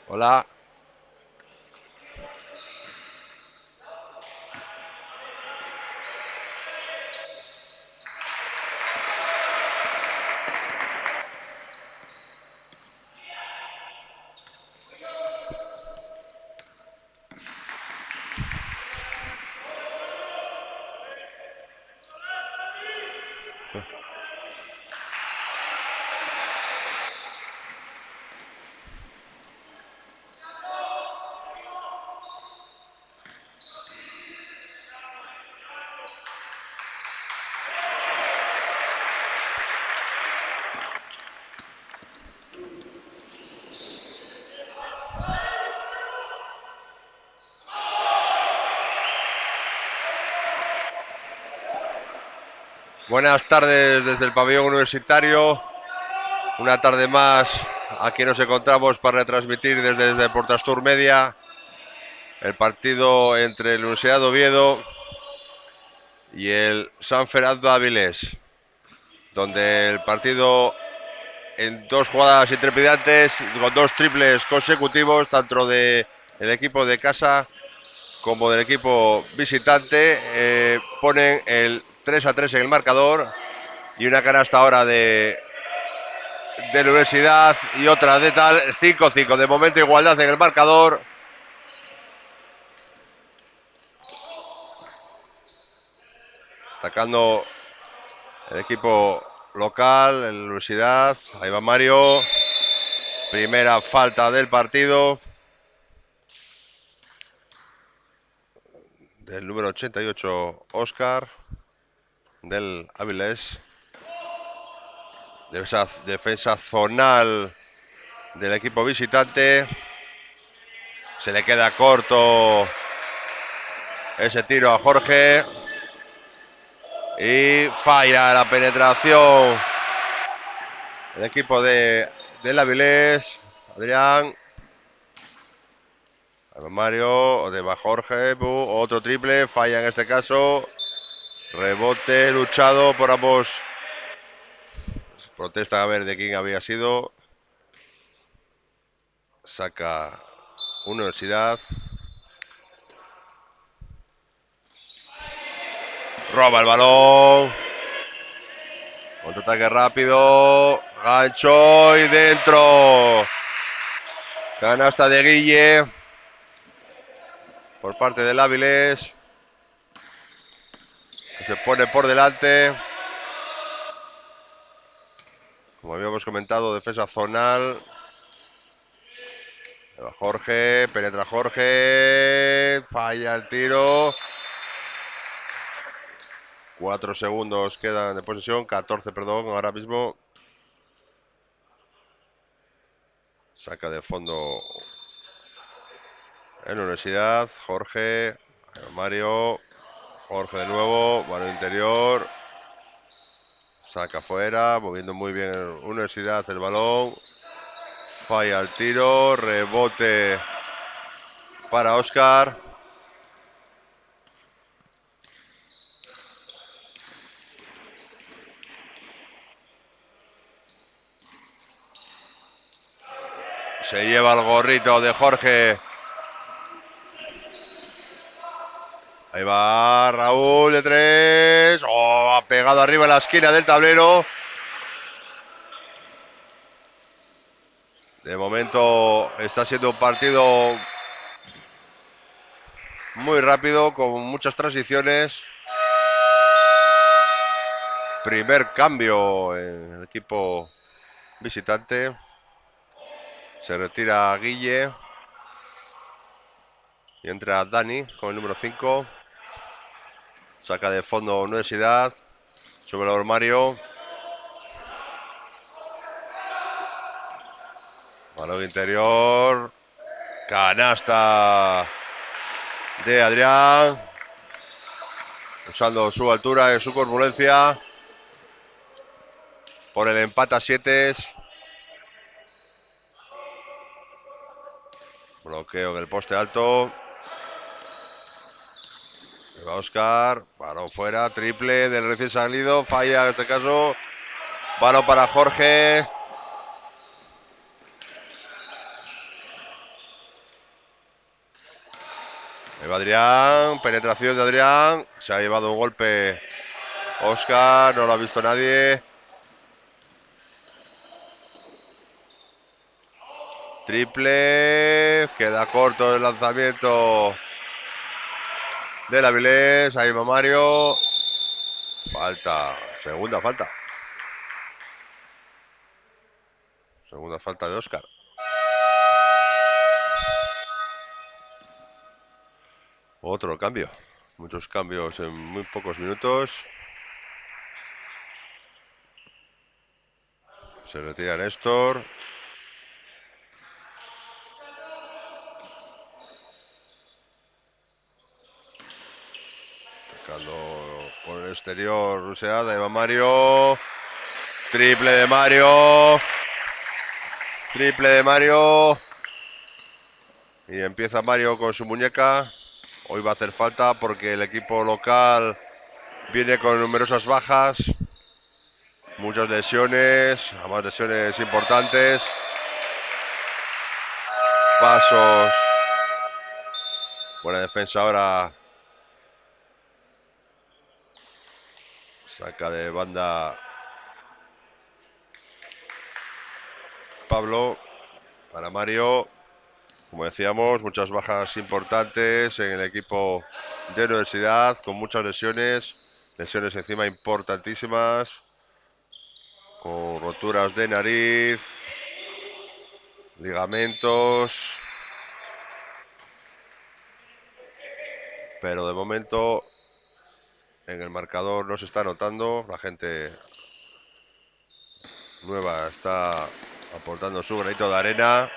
Hola. Buenas tardes desde el pabellón universitario. Una tarde más aquí nos encontramos para retransmitir desde Portastur Media el partido entre la Universidad de Oviedo y el San Fernando Avilés, donde el partido en dos jugadas intrepidantes con dos triples consecutivos, tanto del equipo de casa como del equipo visitante, ponen el 3-3 en el marcador y una canasta ahora de la Universidad y otra de tal, 5-5. De momento igualdad en el marcador. Atacando el equipo local, en la Universidad. Ahí va Mario. Primera falta del partido. Del número 88, Oscar. Del Avilés. Defensa zonal del equipo visitante. Se le queda corto ese tiro a Jorge. Y falla la penetración el equipo del Avilés. Adrián. Mario, de Jorge. Otro triple. Falla en este caso. Rebote luchado por ambos. Protesta a ver de quién había sido. Saca Universidad. Roba el balón. Contraataque rápido. Gancho y dentro. Canasta de Guille. Por parte del Avilés. Que se pone por delante. Como habíamos comentado, defensa zonal. Jorge, penetra Jorge. Falla el tiro. 4 segundos quedan de posesión. 14, perdón, ahora mismo. Saca de fondo en la Universidad. Jorge. Mario. Jorge de nuevo. Balón interior. Saca afuera. Moviendo muy bien en la Universidad el balón. Falla el tiro. Rebote para Oscar. Se lleva el gorrito de Jorge. Ahí va Raúl de 3. Oh, ha pegado arriba en la esquina del tablero. De momento está siendo un partido muy rápido, con muchas transiciones. Primer cambio en el equipo visitante. Se retira Guille. Y entra Dani con el número 5. Saca de fondo Universidad. Sube el armario. Balón interior. Canasta de Adrián. Usando su altura y su corpulencia. Por el empate a 7. Bloqueo en el poste alto. Va Oscar. Balón fuera. Triple del recién salido. Falla en este caso. Balón para Jorge. va Adrián, penetración de Adrián. Se ha llevado un golpe Oscar, no lo ha visto nadie. Triple, queda corto el lanzamiento del Avilés. Ahí va Mario. Falta, segunda falta. Segunda falta de Oscar. Otro cambio. Muchos cambios en muy pocos minutos. Se retira Néstor. Tocando por el exterior, ruseada. Ahí va Mario. Triple de Mario. Triple de Mario. Y empieza Mario con su muñeca. Hoy va a hacer falta porque el equipo local viene con numerosas bajas. Muchas lesiones, además lesiones importantes. Pasos. Buena defensa ahora. Saca de banda Pablo para Mario. Como decíamos, muchas bajas importantes en el equipo de Universidad, con muchas lesiones. Lesiones encima importantísimas. Con roturas de nariz, ligamentos. Pero de momento en el marcador no se está notando. La gente nueva está aportando su granito de arena.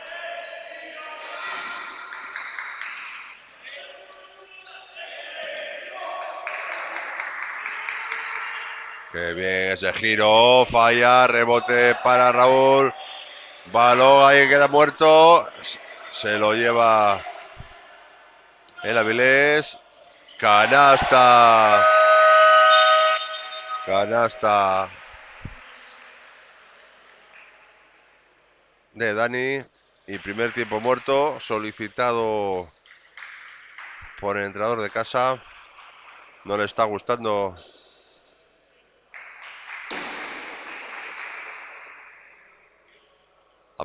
Qué bien ese giro, falla, rebote para Raúl. Balón ahí queda muerto. Se lo lleva el Avilés. Canasta. Canasta de Dani. Y primer tiempo muerto, solicitado por el entrenador de casa. No le está gustando.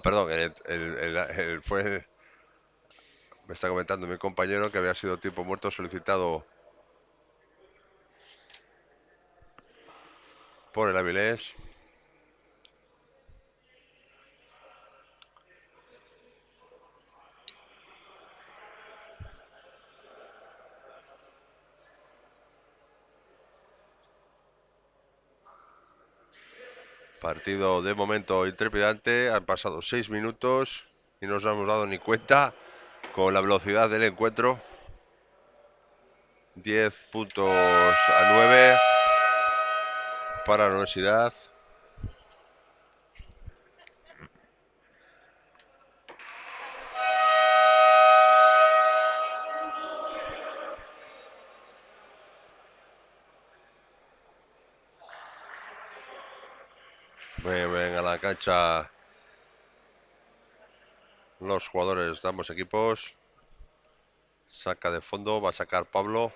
Perdón, fue. Me está comentando mi compañero que había sido tiempo muerto solicitado por el Avilés. Partido de momento intrepidante. Han pasado 6 minutos y no nos hemos dado ni cuenta con la velocidad del encuentro. 10 puntos a 9 para la Universidad. Ven a la cancha los jugadores de ambos equipos. Saca de fondo, va a sacar Pablo.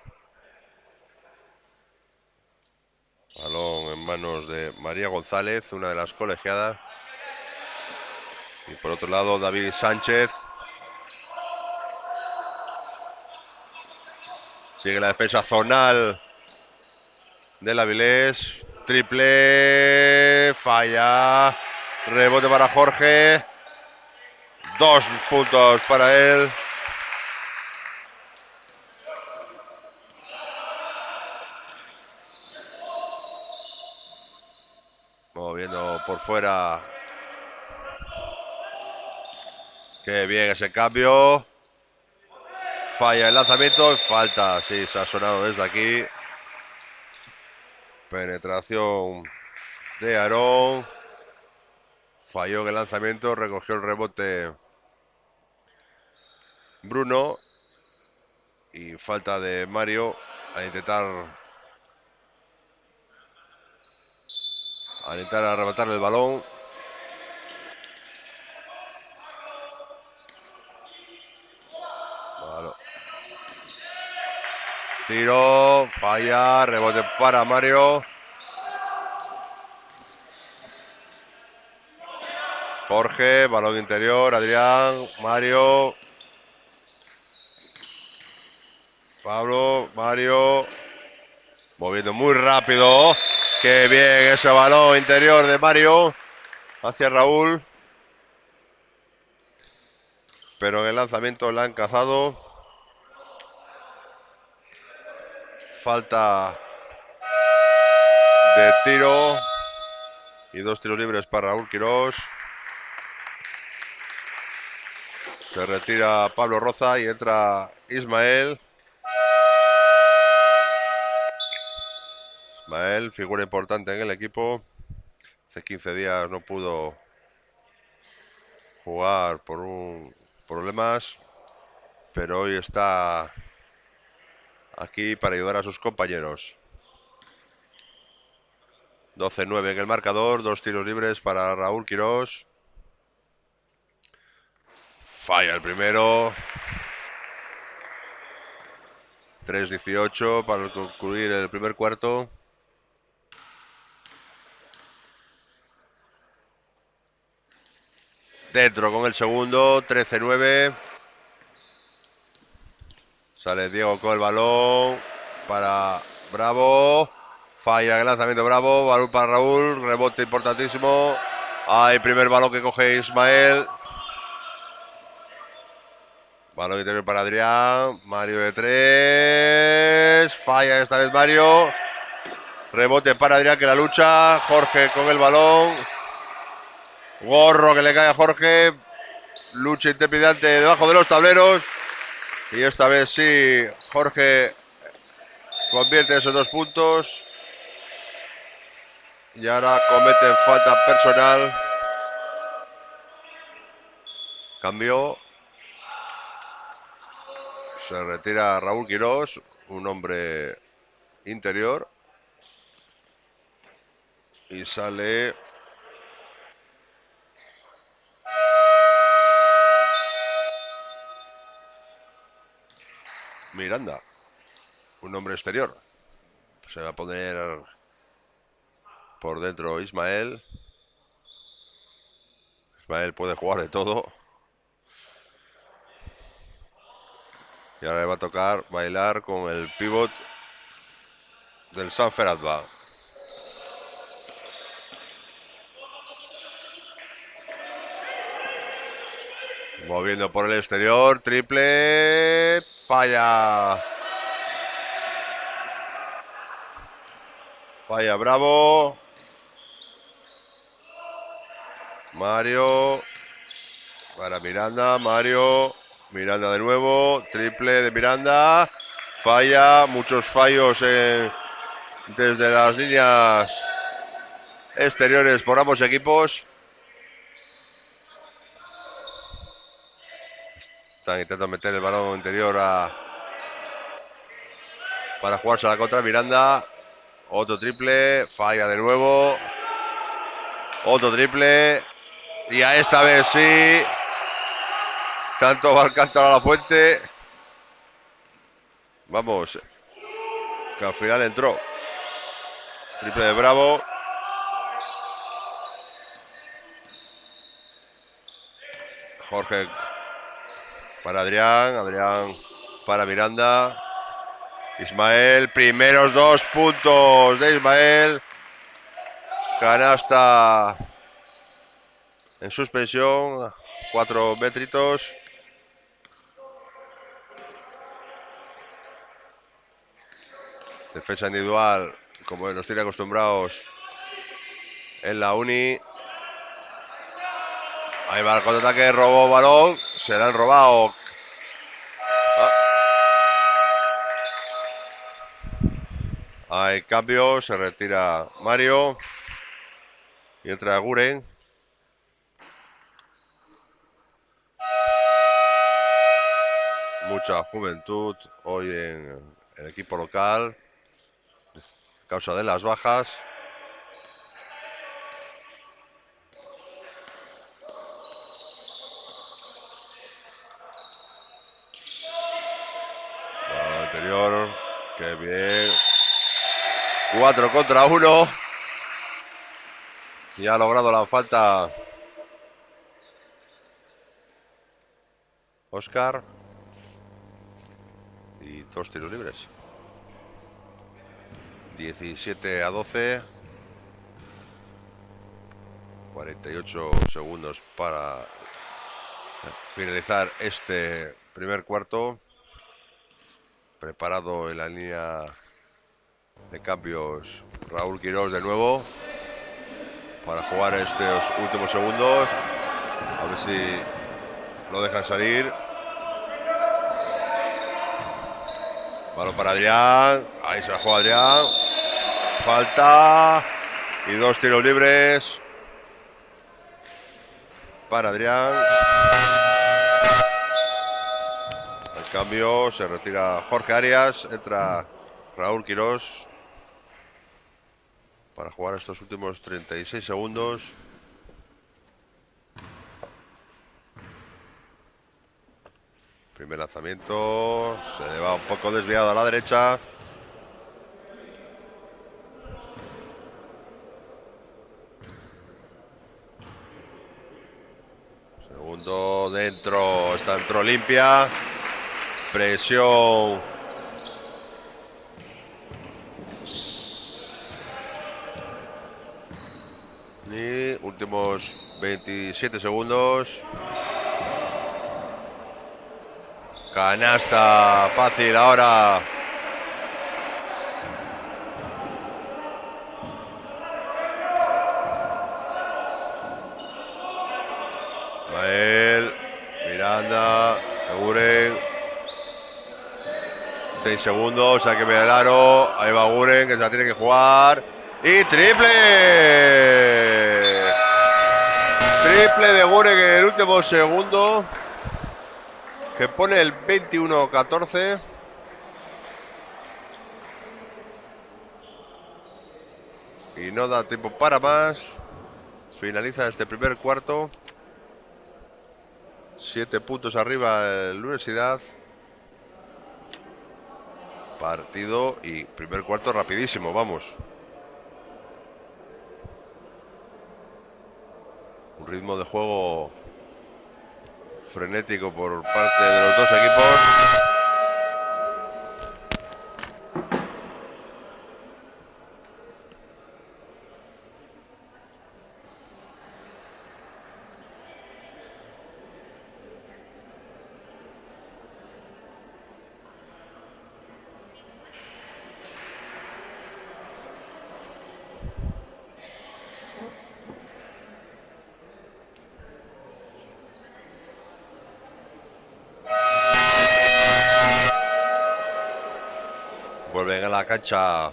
Balón en manos de María González, una de las colegiadas. Y por otro lado, David Sánchez. Sigue la defensa zonal del Avilés. Triple. Falla. Rebote para Jorge. 2 puntos para él. Moviendo por fuera. Qué bien ese cambio. Falla el lanzamiento. Falta. Sí, se ha sonado desde aquí. Penetración de Aarón. Falló en el lanzamiento. Recogió el rebote Bruno. Y falta de Mario a intentar arrebatar el balón. Tiro, falla, rebote para Mario. Jorge, balón interior, Adrián, Mario. Pablo, Mario. Moviendo muy rápido. Qué bien ese balón interior de Mario hacia Raúl. Pero en el lanzamiento la han cazado. Falta de tiro. Y 2 tiros libres para Raúl Quirós. Se retira Pablo Roza y entra Ismael. Ismael, figura importante en el equipo. Hace 15 días no pudo jugar por problemas, pero hoy está aquí para ayudar a sus compañeros. 12-9 en el marcador, 2 tiros libres para Raúl Quirós. Falla el primero. 3-18 para concluir el primer cuarto. Dentro con el segundo, 13-9. Sale Diego con el balón para Bravo. Falla el lanzamiento Bravo. Balón para Raúl. Rebote importantísimo. Hay primer balón que coge Ismael. Balón interior para Adrián. Mario de 3. Falla esta vez Mario. Rebote para Adrián que la lucha. Jorge con el balón. Gorro que le cae a Jorge. Lucha intimidante debajo de los tableros. Y esta vez sí, Jorge convierte esos 2 puntos. Y ahora cometen falta personal. Cambio. Se retira Raúl Quirós, un hombre interior. Y sale Miranda, un hombre exterior. Se va a poner por dentro Ismael. Ismael puede jugar de todo. Y ahora le va a tocar bailar con el pívot del Sanfer Adva. Moviendo por el exterior, triple, falla. Falla Bravo. Mario. Para Miranda, Mario. Miranda de nuevo, triple de Miranda. Falla, muchos fallos desde las líneas exteriores por ambos equipos. Están intentando meter el balón interior para jugarse a la contra. Miranda, otro triple, falla de nuevo. Otro triple. Y a esta vez sí. Tanto va Alcántara a la fuente. Vamos. Que al final entró. Triple de Bravo. Jorge para Adrián. Adrián para Miranda. Ismael, primeros 2 puntos de Ismael. Canasta en suspensión. 4 métritos. Defensa individual, como nos tiene acostumbrados en la uni. Ahí va el contraataque, robó balón. Se le han robado. Hay cambio, se retira Mario. Y entra Guren. Mucha juventud hoy en el equipo local. A causa de las bajas. Anterior. Qué bien. 4 contra 1. Y ha logrado la falta Oscar. Y 2 tiros libres. 17-12. 48 segundos para finalizar este primer cuarto. Preparado en la línea de cambios Raúl Quirós de nuevo para jugar estos últimos segundos. A ver si lo dejan salir. Balón para Adrián. Ahí se la juega Adrián. Falta. Y 2 tiros libres para Adrián. Al cambio se retira Jorge Arias. Entra Raúl Quirós para jugar estos últimos 36 segundos. Primer lanzamiento. Se le va un poco desviado a la derecha. Segundo dentro. Esta entró limpia. Presión. Y últimos 27 segundos. Canasta fácil ahora. Mael, Miranda, Guren. 6 segundos, hay que ver el aro. Ahí va Guren, que se la tiene que jugar. ¡Y triple! Triple de Guren en el último segundo, que pone el 21-14. Y no da tiempo para más. Finaliza este primer cuarto. 7 puntos arriba la Universidad. Partido y primer cuarto rapidísimo, vamos. Un ritmo de juego frenético por parte de los dos equipos. Vuelven a la cancha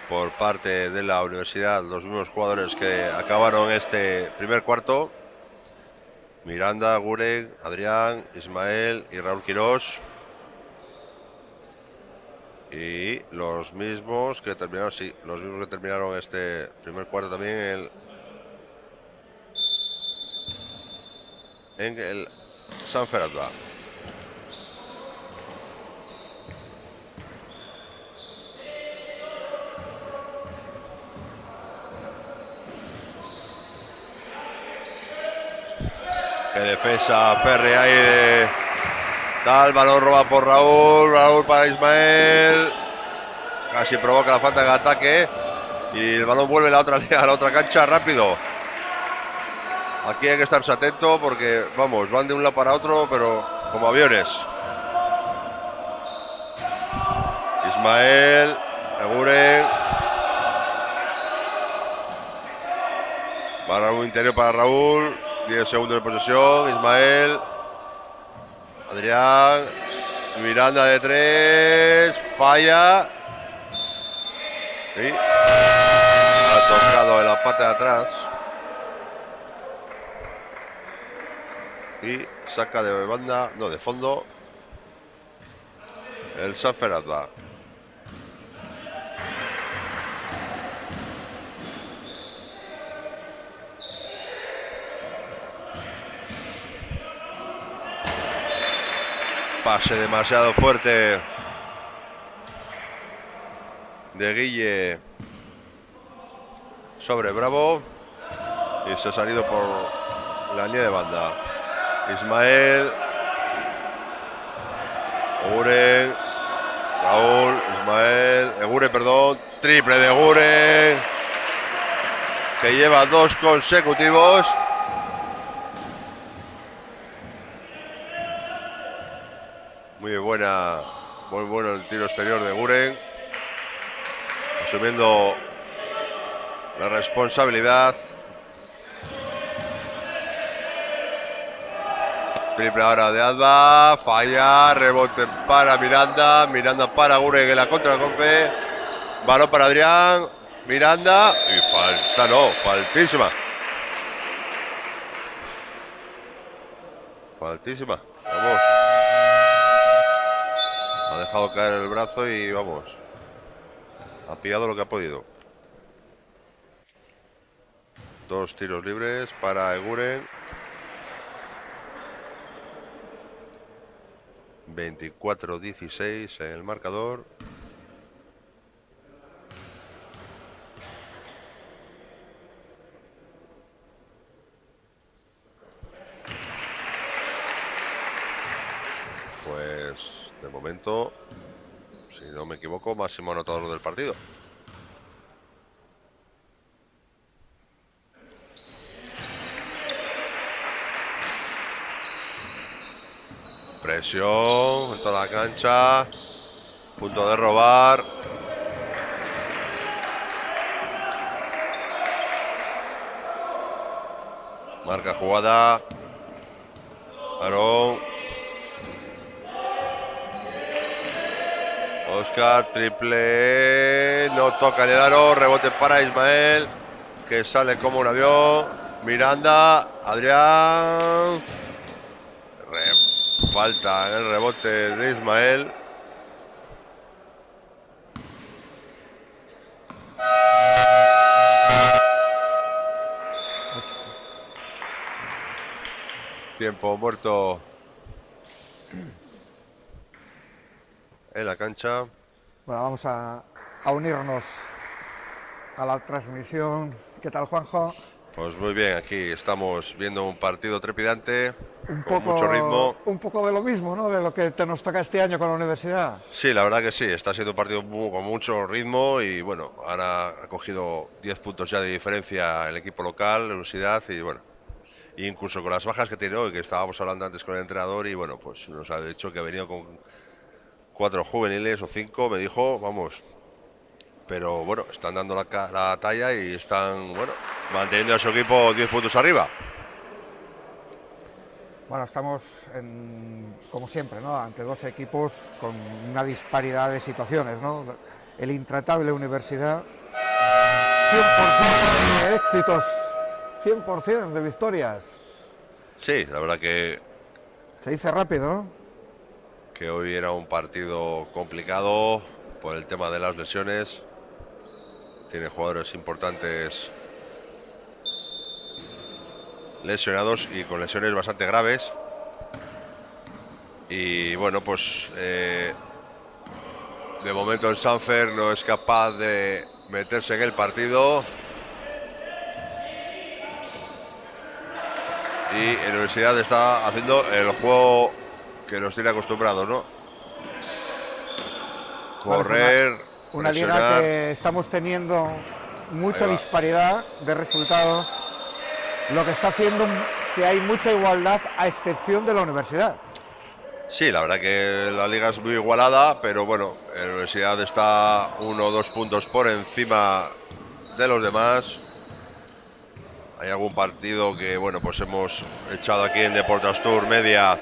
por parte de la Universidad los mismos jugadores que acabaron este primer cuarto. Miranda, Guren, Adrián, Ismael y Raúl Quirós. Y los mismos que terminaron, sí, los mismos que terminaron este primer cuarto también en el San Ferrat. Que defensa férrea ahí de tal, balón roba por Raúl, Raúl para Ismael, casi provoca la falta de ataque y el balón vuelve a la otra cancha rápido. Aquí hay que estar atento porque vamos, van de un lado para otro, pero como aviones. Ismael, Aguren, para un interior para Raúl. 10 segundos de posesión. Ismael, Adrián, Miranda de 3, falla y ha tocado en la parte de atrás y saca de banda, no, de fondo el San Ferrat. Pase demasiado fuerte de Guille sobre Bravo. Y se ha salido por la línea de banda. Ismael. Eguren. Raúl. Ismael. Eguren, perdón. Triple de Eguren, que lleva 2 consecutivos. Muy buena. Muy bueno el tiro exterior de Eguren, asumiendo la responsabilidad. Triple ahora de Alba, falla, rebote para Miranda, Miranda para Eguren en la contra de golpe, balón para Adrián, Miranda, y falta, no, faltísima. Faltísima, vamos. Ha dejado caer el brazo y vamos, ha pillado lo que ha podido. 2 tiros libres para Eguren. 24-16 en el marcador. Pues de momento, si no me equivoco, máximo anotador del partido. Presión en toda la cancha. Punto de robar. Marca jugada. Aarón. Oscar, triple. No toca en el aro. Rebote para Ismael, que sale como un avión. Miranda. Adrián. Falta el rebote de Ismael. Tiempo muerto en la cancha. Bueno, vamos a unirnos a la transmisión. ¿Qué tal, Juanjo? Pues muy bien, aquí estamos viendo un partido trepidante, con mucho ritmo. Un poco de lo mismo, ¿no? De lo que nos toca este año con la universidad. Sí, la verdad que sí, está siendo un partido con mucho ritmo y bueno, ahora ha cogido 10 puntos ya de diferencia el equipo local, la universidad, y bueno, incluso con las bajas que tiene hoy, que estábamos hablando antes con el entrenador, y bueno, pues nos ha dicho que ha venido con 4 juveniles o 5, me dijo, vamos. Pero bueno, están dando la talla y están, bueno, manteniendo a su equipo 10 puntos arriba. Bueno, estamos, como siempre, ¿no? Ante 2 equipos con una disparidad de situaciones, ¿no? El intratable Universidad, 100% de éxitos, 100% de victorias. Sí, la verdad que Se dice rápido, ¿no? Que hoy era un partido complicado por el tema de las lesiones. Tiene jugadores importantes lesionados y con lesiones bastante graves. Y bueno, pues de momento el Sanfer no es capaz de meterse en el partido. Y la Universidad está haciendo el juego que nos tiene acostumbrados, ¿no? Correr, una liga que estamos teniendo mucha disparidad de resultados, lo que está haciendo que hay mucha igualdad a excepción de la universidad. Sí, la verdad que la liga es muy igualada, pero bueno, la universidad está 1 o 2 puntos por encima de los demás. Hay algún partido que, bueno, pues hemos echado aquí en Deportes Tour Media,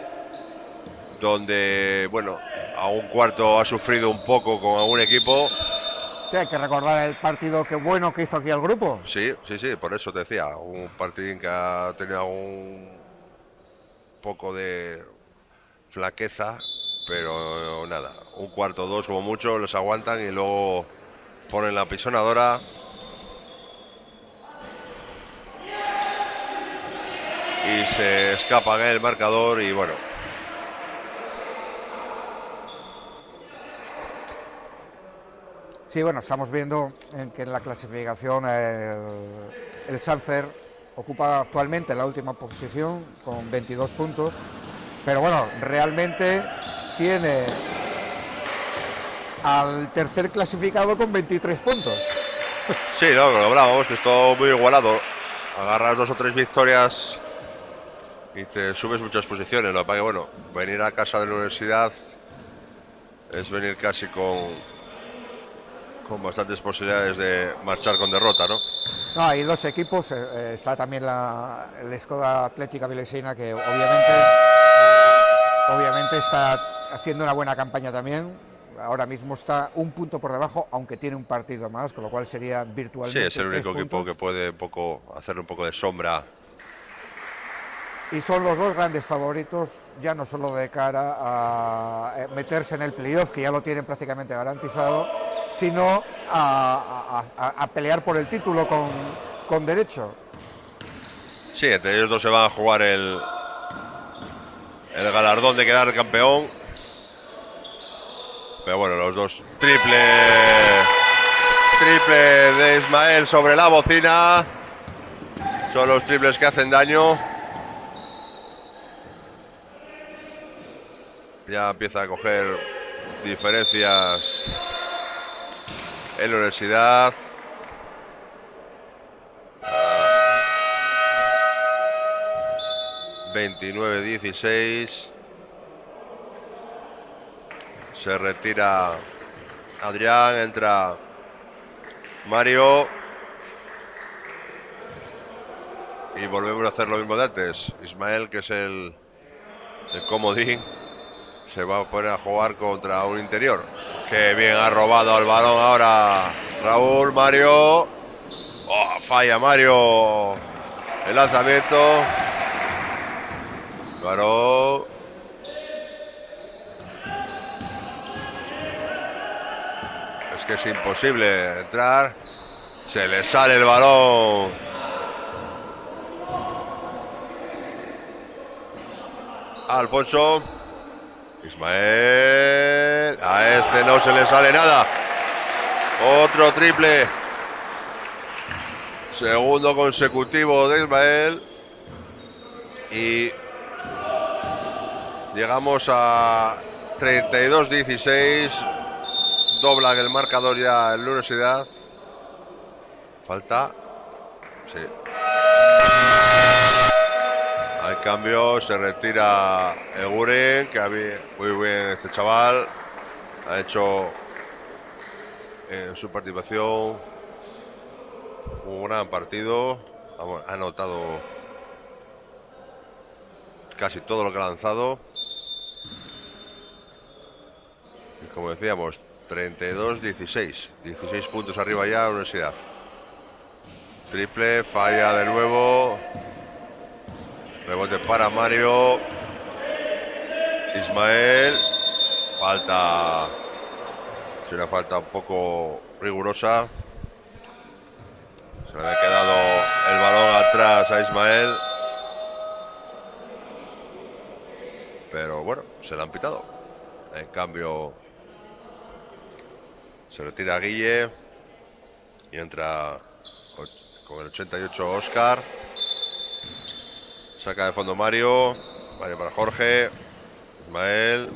donde, bueno, a un cuarto ha sufrido un poco con algún equipo. Sí, hay que recordar el partido que bueno que hizo aquí el grupo. Sí, por eso te decía, un partido que ha tenido un poco de flaqueza, pero nada, un cuarto o 2 como mucho, los aguantan y luego ponen la pisonadora. Y se escapan el marcador y bueno. Sí, bueno, estamos viendo que en la clasificación el Sanfer ocupa actualmente la última posición con 22 puntos, pero bueno, realmente tiene al tercer clasificado con 23 puntos. Sí, no, lo hablábamos, que es todo muy igualado. Agarras 2 o 3 victorias y te subes muchas posiciones. Lo que pasa que, bueno, venir a casa de la universidad es venir casi con bastantes posibilidades de marchar con derrota, ¿no? No, hay dos equipos, está también el Skoda Atlética Vilesina, que obviamente está haciendo una buena campaña también. Ahora mismo está un punto por debajo, aunque tiene un partido más, con lo cual sería Sí, virtualmente es el 3 único equipo puntos. que puede hacerle un poco de sombra. Y son los dos grandes favoritos, ya no solo de cara a meterse en el playoff, que ya lo tienen prácticamente garantizado, sino a pelear por el título con derecho. Sí, entre ellos dos se van a jugar el galardón de quedar campeón. Pero bueno, los dos. Triple de Ismael sobre la bocina. Son los triples que hacen daño. Ya empieza a coger diferencias en la universidad. 29-16. Se retira Adrián, entra Mario. Y volvemos a hacer lo mismo de antes. Ismael, que es el comodín, se va a poner a jugar contra un interior. Qué bien ha robado el balón ahora Raúl. Mario. Oh, falla Mario. El lanzamiento. Claro. Es que es imposible entrar. Se le sale el balón. Alfonso. Ismael. A este no se le sale nada. Otro triple. Segundo consecutivo de Ismael. Y llegamos a 32-16. Doblan el marcador ya en la universidad. Falta. Sí. Al cambio se retira Eguren, que había muy bien este chaval. Ha hecho en su participación un gran partido. Ha anotado casi todo lo que ha lanzado. Y como decíamos, 32-16. 16 puntos arriba ya la universidad. Triple, falla de nuevo. Rebote para Mario. Ismael. Falta. Es una falta un poco rigurosa. Se le ha quedado el balón atrás a Ismael. Pero bueno, se le han pitado. En cambio, se retira Guille. Y entra con el 88 Oscar. Saca de fondo Mario. Mario para Jorge. Ismael.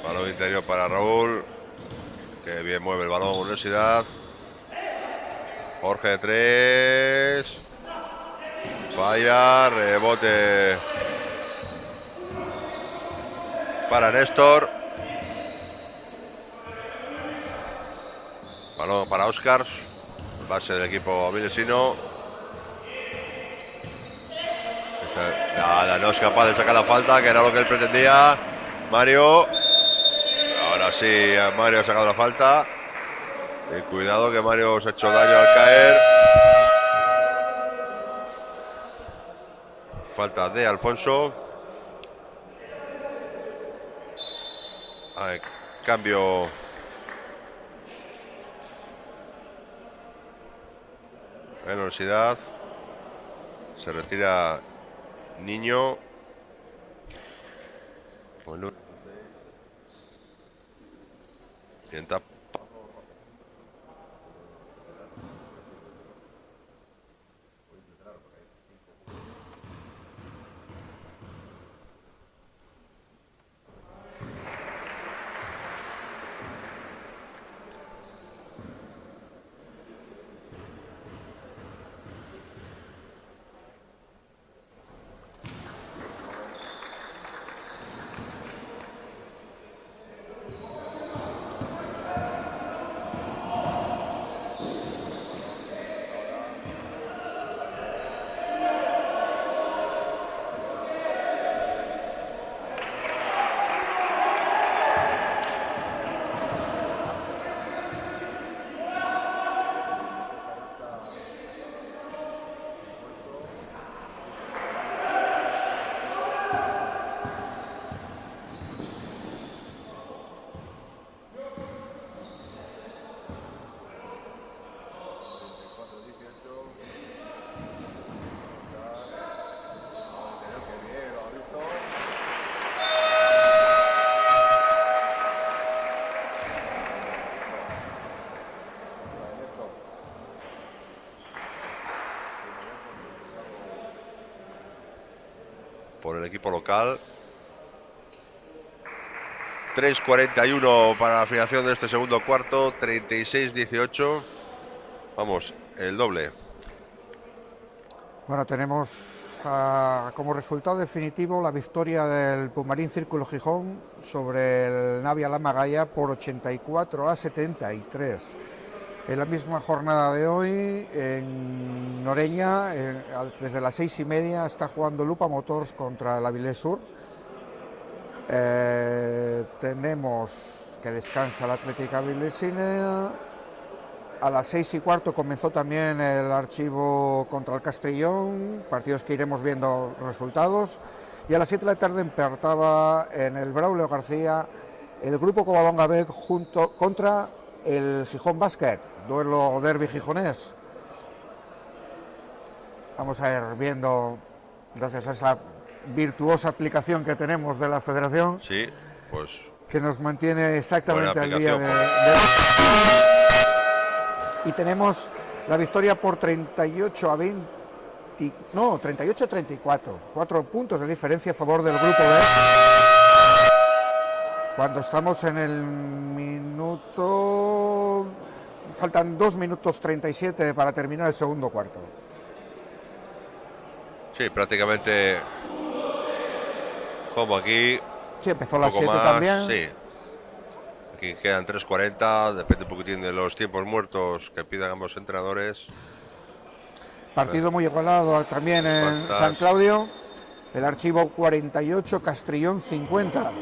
Balón interior para Raúl. Que bien mueve el balón Universidad. Jorge de 3. Falla. Rebote para Néstor. Balón para Oscar. Base del equipo vilesino. Nada, no es capaz de sacar la falta, que era lo que él pretendía. Mario. Ahora sí, Mario ha sacado la falta. Y cuidado que Mario se ha hecho daño al caer. Falta de Alfonso. Cambio. En la universidad. Se retira Niño. Bueno. Intenta. Por el equipo local. 3:41 para la finalización de este segundo cuarto. 36-18. Vamos, el doble. Bueno, tenemos como resultado definitivo la victoria del Pumarín Círculo Gijón sobre el Navia Lama Gaya por 84-73. En la misma jornada de hoy, en Noreña, desde las 6:30, está jugando Lupa Motors contra el Avilés Sur. Tenemos que descansa la Atlética Avilesina. A las 6:15 comenzó también el Archivo contra el Castellón, partidos que iremos viendo resultados. Y a las 7 de la tarde empezaba en el Braulio García el Grupo Covadonga B contra el Gijón Basket, duelo derbi gijonés. Vamos a ir viendo, gracias a esa virtuosa aplicación que tenemos de la Federación, sí, pues, que nos mantiene exactamente al día de... Y tenemos la victoria por 38-34, 4 puntos de diferencia a favor del Grupo B. Cuando estamos en el minuto... Faltan 2 minutos 37 para terminar el segundo cuarto. Sí, prácticamente como aquí. Sí, empezó a las 7 también. Sí. Aquí quedan 3:40, depende un poquitín de los tiempos muertos que pidan ambos entrenadores. Partido muy igualado también en San Claudio. El Archivo 48, Castrillón 50.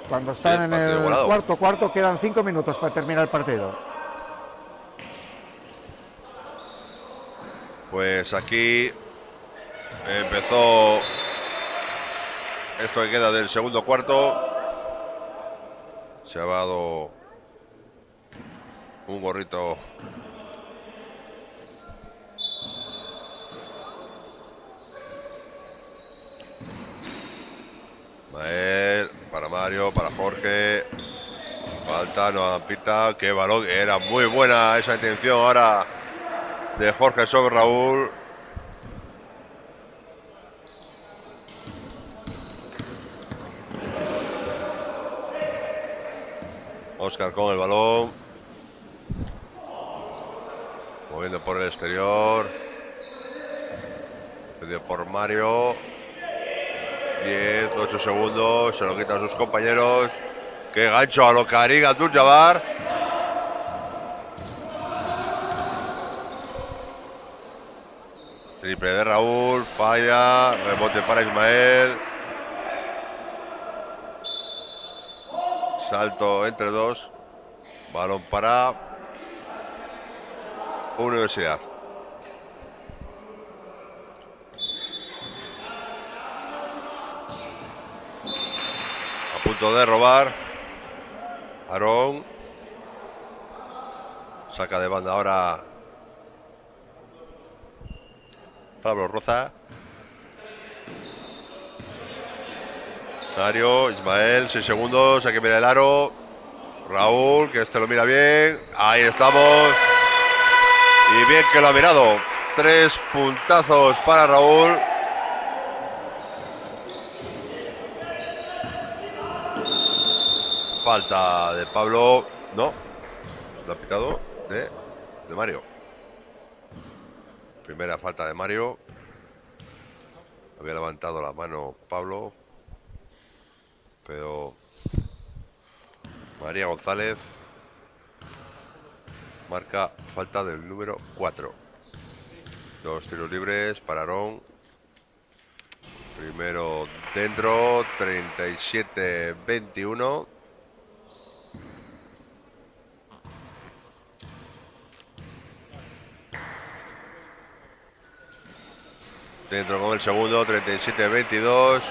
Cuando están en el cuarto, quedan 5 minutos para terminar el partido. Pues aquí empezó esto que queda del segundo cuarto. Se ha dado un gorrito Mael, para Mario, para Jorge. Falta, no pita, qué balón, era muy buena esa intención ahora de Jorge sobre Raúl. Óscar con el balón, moviendo por el exterior, pedido por Mario. 10, 8 segundos, se lo quitan sus compañeros. Qué gancho a lo Karim Abdul-Jabbar. Triple de Raúl, falla, rebote para Ismael. Salto entre dos. Balón para Universidad. A punto de robar. Aarón. Saca de banda ahora Pablo Roza. Mario, Ismael, 6 segundos, hay que ver el aro. Raúl, que este lo mira bien. Ahí estamos. Y bien que lo ha mirado. 3 puntazos para Raúl. Falta de Pablo. No. Lo ha pitado de Mario. Primera falta de Mario. Había levantado la mano Pablo. Pero María González marca falta del número 4. 2 tiros libres para Aarón. Primero dentro, 37-21. Dentro con el segundo, 37-22.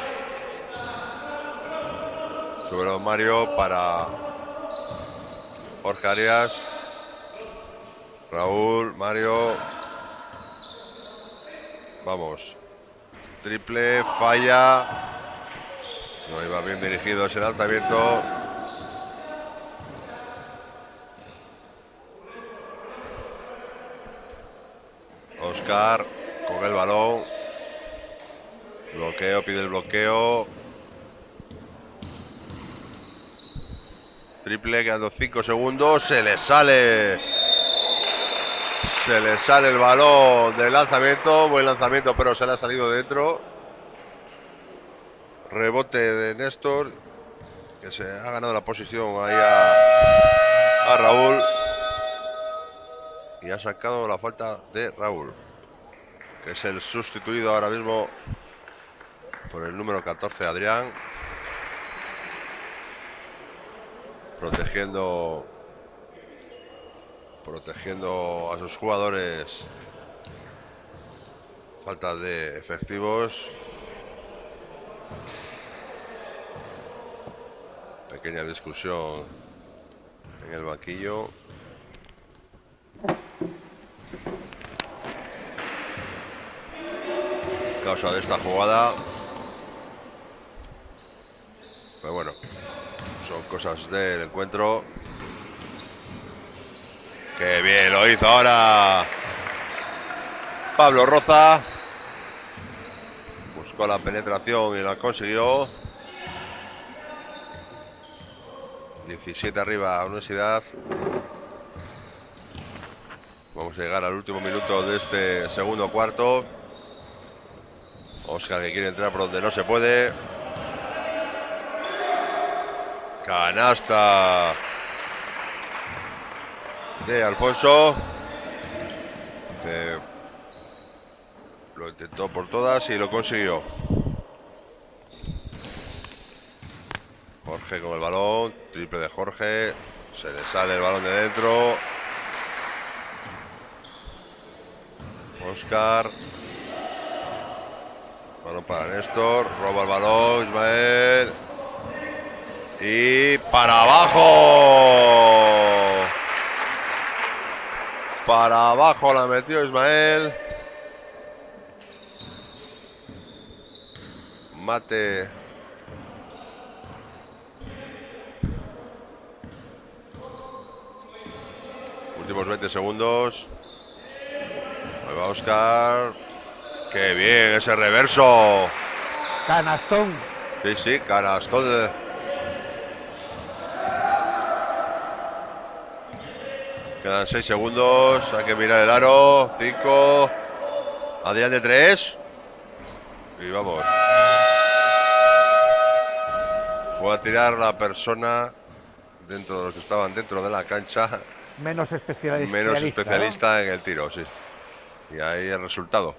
Sobre Mario para Jorge Arias. Raúl, Mario. Vamos. Triple, falla. No iba bien dirigido ese lanzamiento. Oscar con el balón. Bloqueo, pide el bloqueo. Triple, quedando 5 segundos. Se le sale. Se le sale el balón del lanzamiento. Buen lanzamiento, pero se le ha salido dentro. Rebote de Néstor, que se ha ganado la posición ahí a Raúl. Y ha sacado la falta de Raúl, que es el sustituido ahora mismo por el número 14, Adrián. Protegiendo a sus jugadores. Falta de efectivos. Pequeña discusión en el banquillo. Causa de esta jugada. Pero bueno, son cosas del encuentro. ¡Qué bien lo hizo ahora Pablo Roza! Buscó la penetración y la consiguió. 17 arriba Universidad. Vamos a llegar al último minuto de este segundo cuarto. Oscar, que quiere entrar por donde no se puede. Canasta de Alfonso, que lo intentó por todas y lo consiguió. Jorge con el balón, triple de Jorge, se le sale el balón de dentro. Oscar, balón para Néstor, roba el balón Ismael y para abajo. Para abajo la metió Ismael. Mate. Últimos 20 segundos. Ahí va Oscar. ¡Qué bien ese reverso! Canastón. Sí, sí, canastón. Quedan 6 segundos. Hay que mirar el aro. 5. Adrián de 3. Y vamos. Fue a tirar la persona dentro de los que estaban dentro de la cancha. Menos especialista, ¿no? En el tiro, sí. Y ahí el resultado.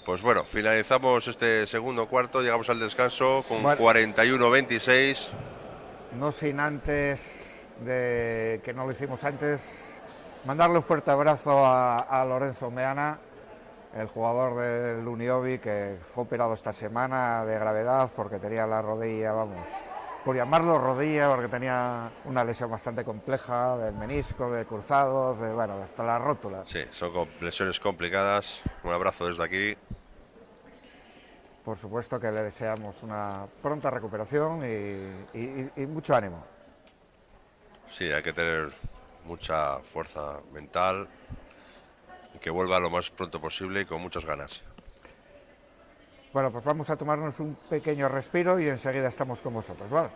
Pues bueno, finalizamos este segundo cuarto. Llegamos al descanso con 41-26. No sin antes de que no lo hicimos antes, mandarle un fuerte abrazo a Lorenzo Meana, el jugador del Uniobi, que fue operado esta semana de gravedad porque tenía la rodilla, vamos, por llamarlo rodilla, porque tenía una lesión bastante compleja del menisco, de cruzados, bueno, hasta la rótula. Sí, son lesiones complicadas. Un abrazo desde aquí. por supuesto que le deseamos una pronta recuperación y mucho ánimo. Sí, hay que tener mucha fuerza mental y que vuelva lo más pronto posible y con muchas ganas. Bueno, pues vamos a tomarnos un pequeño respiro y enseguida estamos con vosotros, ¿vale?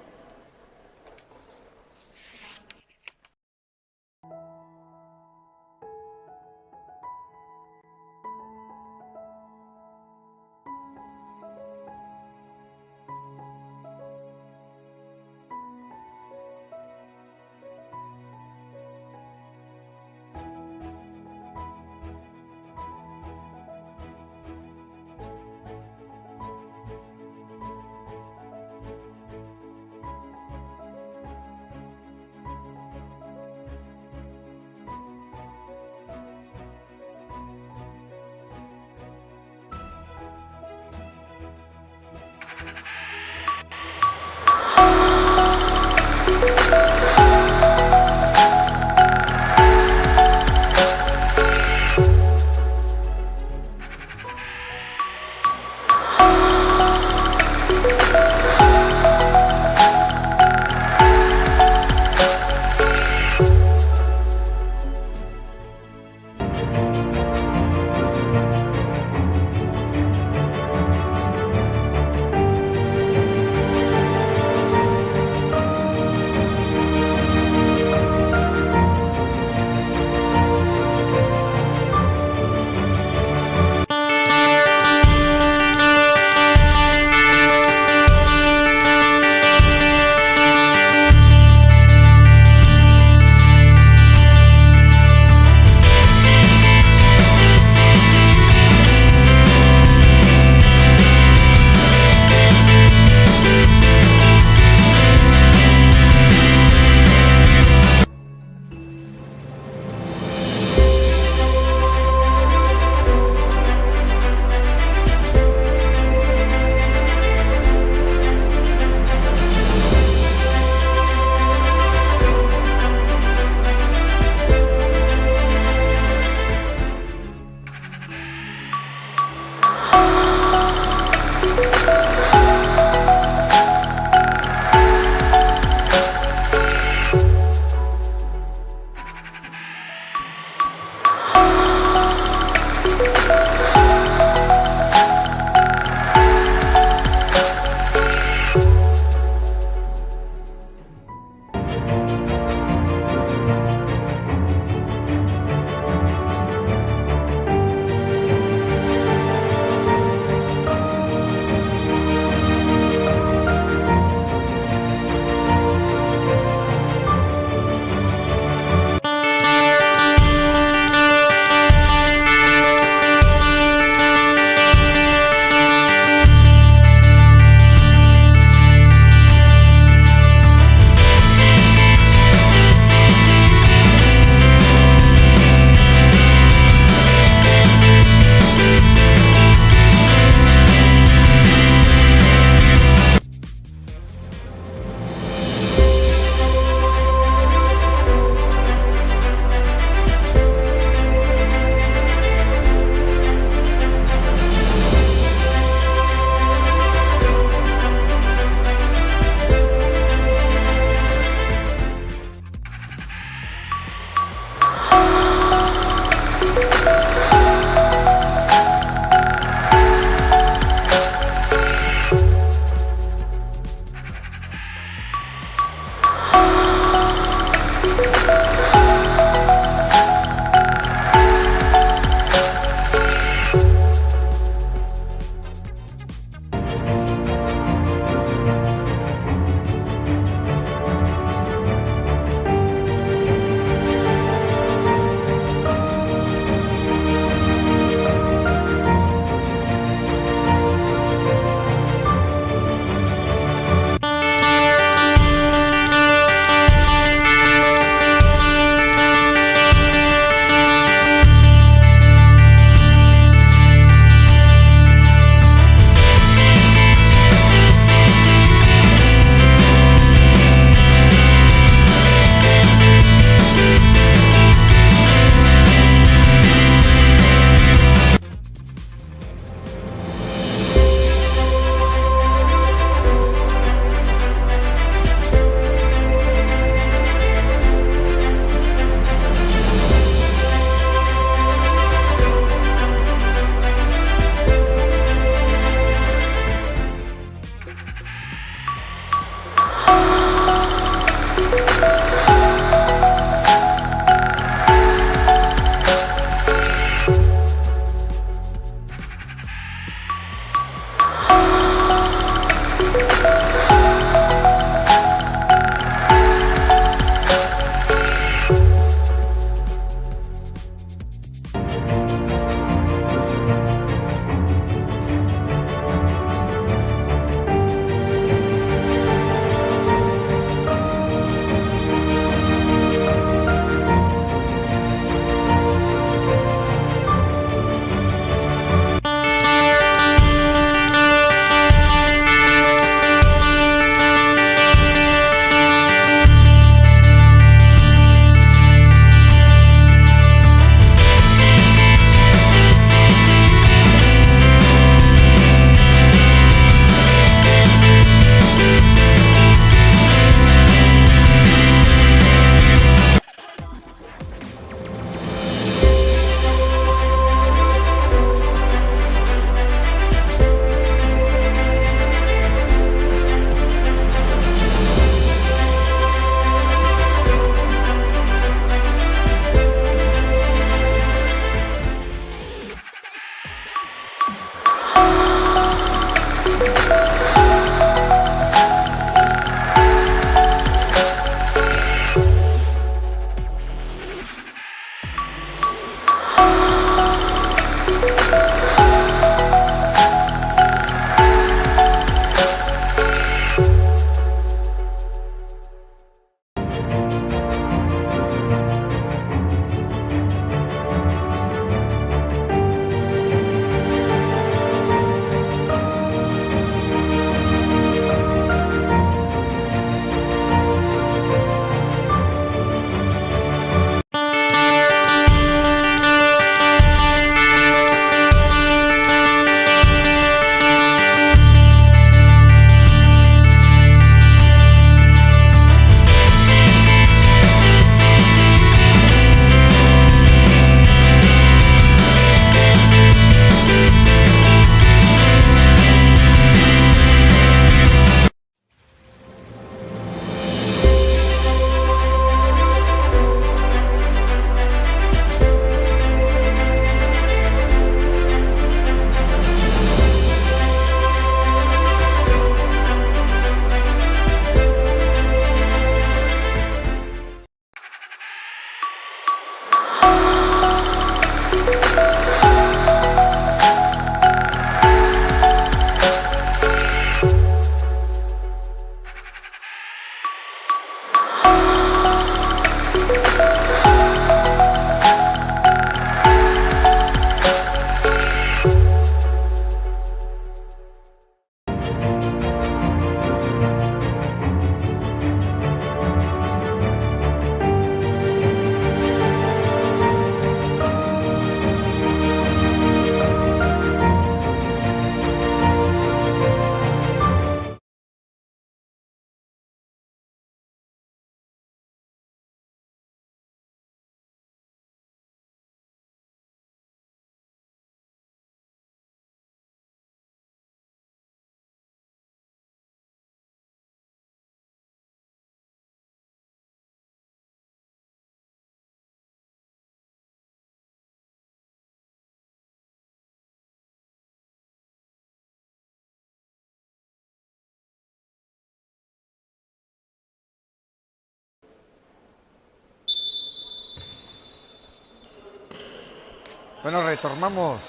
Bueno, retomamos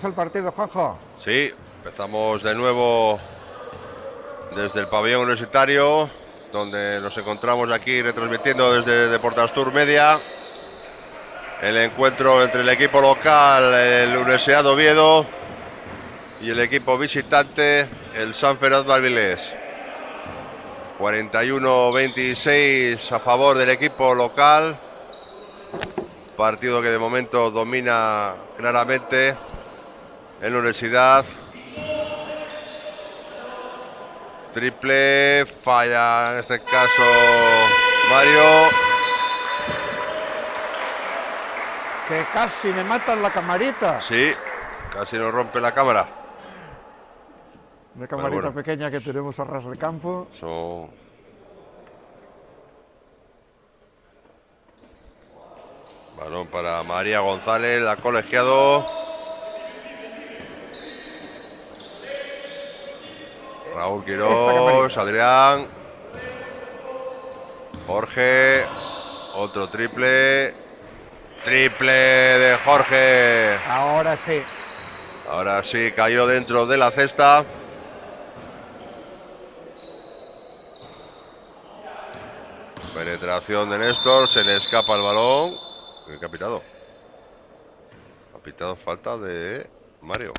el partido, Juanjo. Sí, empezamos de nuevo desde el pabellón universitario, donde nos encontramos aquí retransmitiendo desde Deportastur Media el encuentro entre el equipo local, el Universidad de Oviedo, y el equipo visitante, el San Fernando de Avilés. 41-26 a favor del equipo local. Partido que de momento domina claramente en la Universidad. Triple, falla en este caso Mario. Que casi me matan la camarita. Sí, casi nos rompe la cámara. Una camarita pequeña que tenemos a ras de campo. Eso. Balón para María González, la colegiado. Raúl Quirós, Adrián. Jorge. Otro triple. Triple de Jorge. Ahora sí. Ahora sí, cayó dentro de la cesta. Penetración de Néstor, se le escapa el balón. ¿Qué ha pitado? Ha pitado falta de Mario.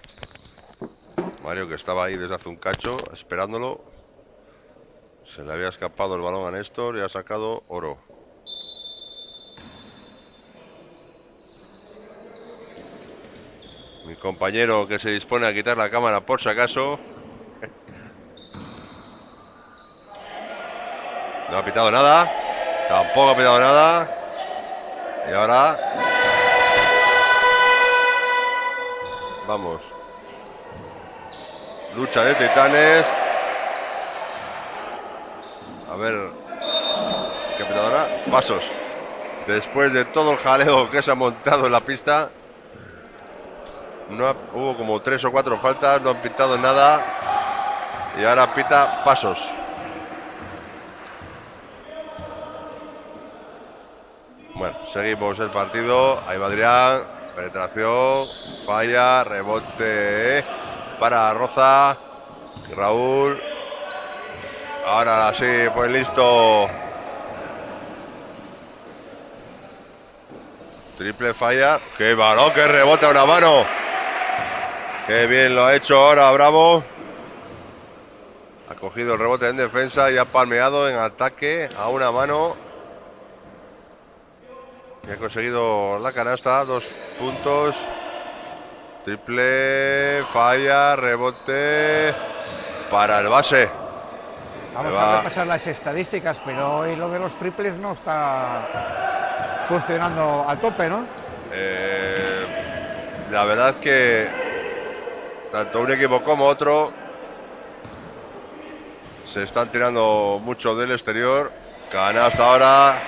Mario, que estaba ahí desde hace un cacho esperándolo. Se le había escapado el balón a Néstor y ha sacado oro. Mi compañero que se dispone a quitar la cámara por si acaso. No ha pitado nada. Tampoco ha pitado nada. Y ahora vamos. Lucha de titanes. A ver. ¿Qué ha pitado ahora? Pasos. Después de todo el jaleo que se ha montado en la pista. Hubo como 3 o 4 faltas. No han pitado nada. Y ahora pita pasos. Bueno, seguimos el partido. Ahí va Adrián. Penetración. Falla. Rebote para Roza. Raúl. Ahora sí, pues listo. Triple falla. ¡Qué balón! ¡Que rebota una mano! ¡Qué bien lo ha hecho ahora Bravo! Ha cogido el rebote en defensa y ha palmeado en ataque a una mano. Y ha conseguido la canasta, 2 puntos. Triple, falla, rebote para el base. Vamos a repasar las estadísticas, pero hoy lo de los triples no está funcionando a tope, ¿no? La verdad que tanto un equipo como otro se están tirando mucho del exterior. Canasta ahora.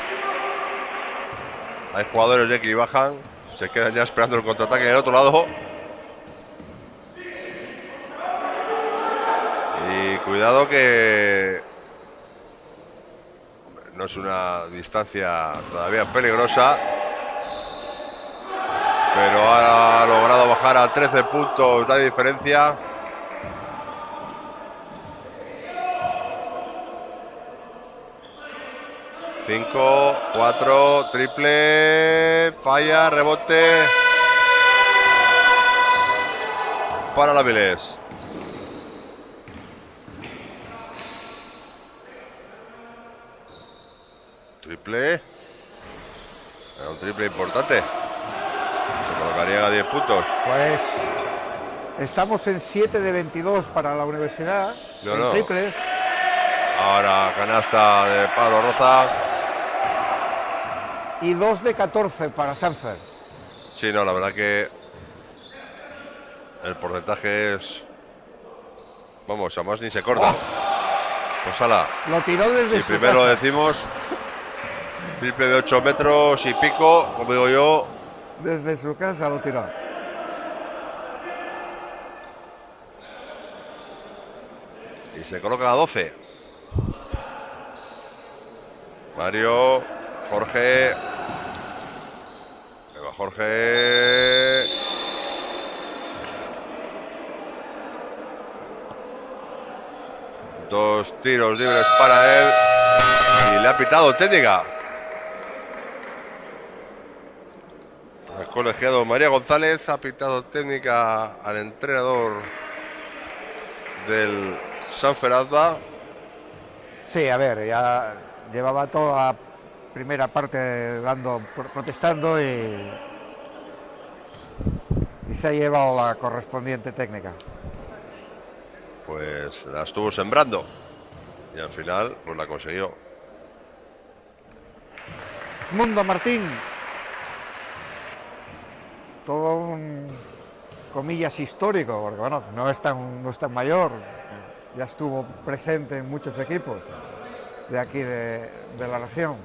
Hay jugadores de que bajan, se quedan ya esperando el contraataque del otro lado. Y cuidado que no es una distancia todavía peligrosa, pero ha logrado bajar a 13 puntos de diferencia. Cinco, 4, triple, falla, rebote para la Avilés. Triple. Era un triple importante. Se colocarían a 10 puntos. Pues estamos en 7 de 22 para la universidad. No. Triples. Ahora canasta de Pablo Roza. Y 2 de 14 para Sanfer. Sí, no, la verdad que el porcentaje es... Vamos, además ni se corta. Pues ala. Lo tiró desde Y su primero casa. decimos triple de 8 metros y pico, como digo yo. Desde su casa lo tiró. Y se coloca a 12. Mario, Jorge. Ahí va. Jorge. Dos tiros libres para él. Y le ha pitado técnica. El colegiado María González ha pitado técnica al entrenador del Sanfer Adva. Sí, a ver, ya llevaba toda la primera parte protestando y se ha llevado la correspondiente técnica. Pues la estuvo sembrando y al final pues la consiguió. Edmundo Martín, todo un comillas histórico, porque bueno, no es tan mayor, ya estuvo presente en muchos equipos de aquí de la región.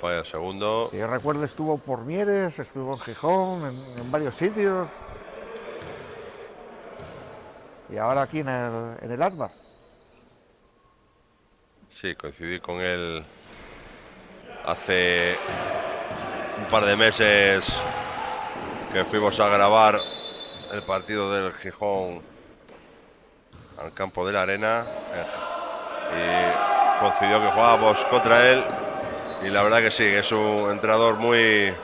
Falla el segundo. Yo recuerdo estuvo por Mieres, estuvo en Gijón, en varios sitios. Y ahora aquí en el Adva. Sí, coincidí con él hace un par de meses que fuimos a grabar el partido del Gijón al campo de la Arena y coincidió que jugábamos contra él y la verdad que sí, es un entrenador muy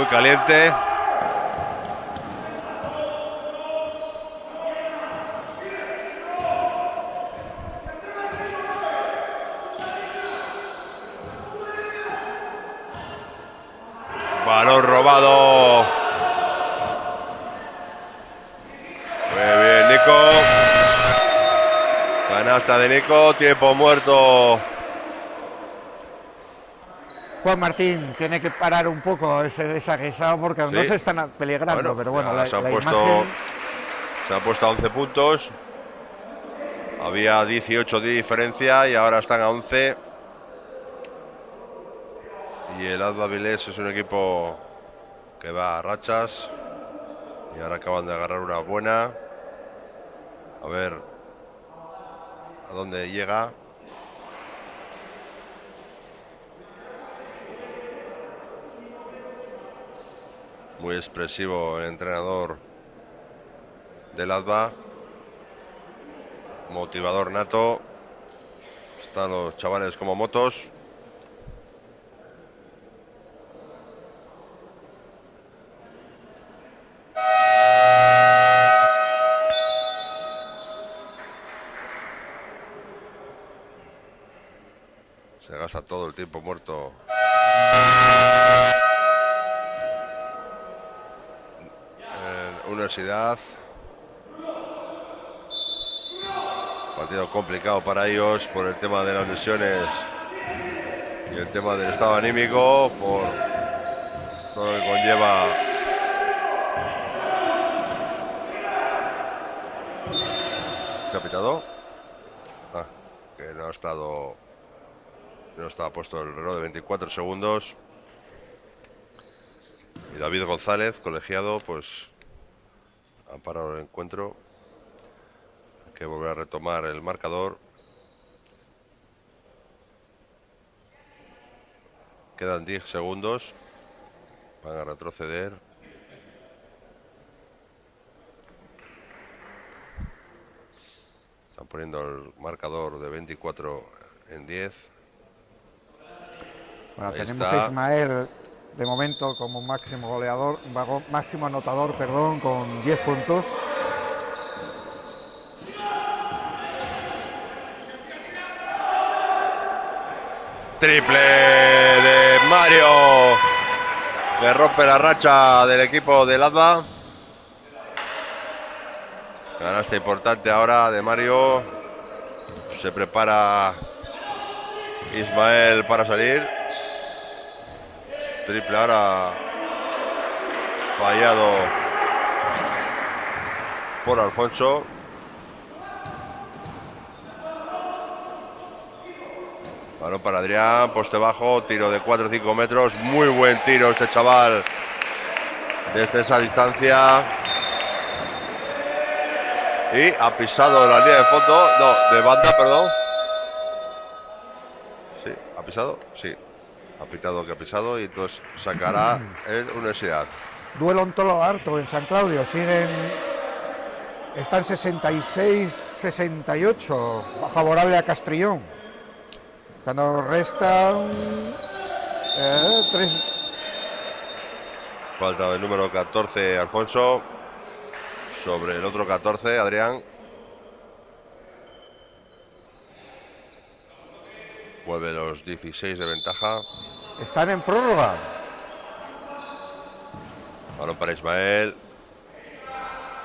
caliente. Balón robado. Muy bien, Nico. Canasta de Nico, tiempo muerto. Juan Martín tiene que parar un poco ese desaguisado porque sí, no se están peligrando, pero bueno, se han puesto a 11 puntos. Había 18 de diferencia y ahora están a 11. Y el Adva Avilés es un equipo que va a rachas y ahora acaban de agarrar una buena. A ver a dónde llega. Muy expresivo el entrenador del Adva. Motivador nato. Están los chavales como motos. Se gasta todo el tiempo muerto. En Universidad. Partido complicado para ellos por el tema de las lesiones y el tema del estado anímico, por todo lo que conlleva ¿qué ha pitado? Que no estaba puesto el reloj de 24 segundos. Y David González, colegiado, pues ha parado el encuentro. Hay que volver a retomar el marcador. Quedan 10 segundos. Van a retroceder. Están poniendo el marcador de 24 en 10. Bueno, ahí tenemos a Ismael de momento como máximo goleador, máximo anotador, perdón, con 10 puntos. Triple de Mario, que rompe la racha del equipo del Adva. Canasta importante ahora de Mario. Se prepara Ismael para salir. Triple ahora fallado por Alfonso. Balón para Adrián, poste bajo, tiro de 4 o 5 metros. Muy buen tiro este chaval desde esa distancia. Y ha pisado la línea de fondo, no, de banda, perdón. Sí, ha pisado, sí. Ha pitado que ha pisado y entonces sacará en Universidad. Duelo en Tolo Harto, en San Claudio. Están 66-68, favorable a Castrillón. Cuando restan 3. Falta del número 14, Alfonso. Sobre el otro 14, Adrián. Vuelve los 16 de ventaja. Están en prórroga. Balón para Ismael.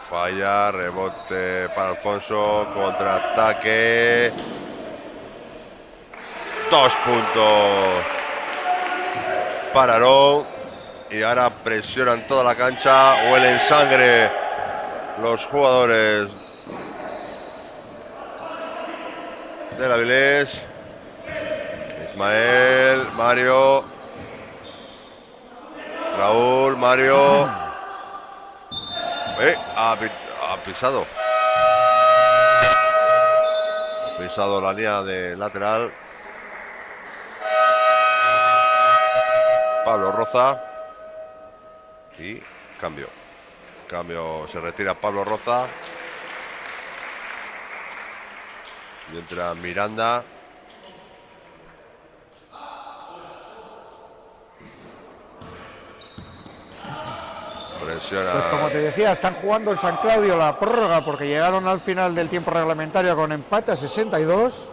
Falla, rebote para Alfonso. Contraataque. 2 puntos para Aarón. Y ahora presionan toda la cancha. Huelen sangre los jugadores del Avilés. Ismael, Mario, Raúl, Mario. Ha pisado. Ha pisado la línea de lateral. Pablo Roza. Y cambio. Se retira Pablo Roza. Y entra Miranda. Presiona. Pues como te decía, están jugando en San Claudio la prórroga porque llegaron al final del tiempo reglamentario con empate a 62.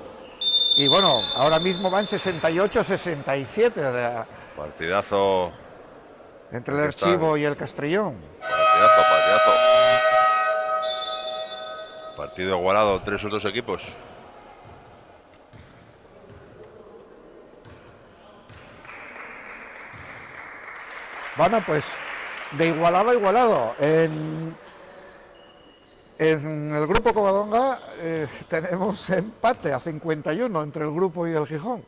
Y bueno, ahora mismo van 68-67. Partidazo. Entre el Archivo y el Castrillón. Partidazo. Partido igualado, 3 otros equipos. Bueno, pues de igualado a igualado. En el grupo Covadonga tenemos empate a 51 entre el grupo y el Gijón.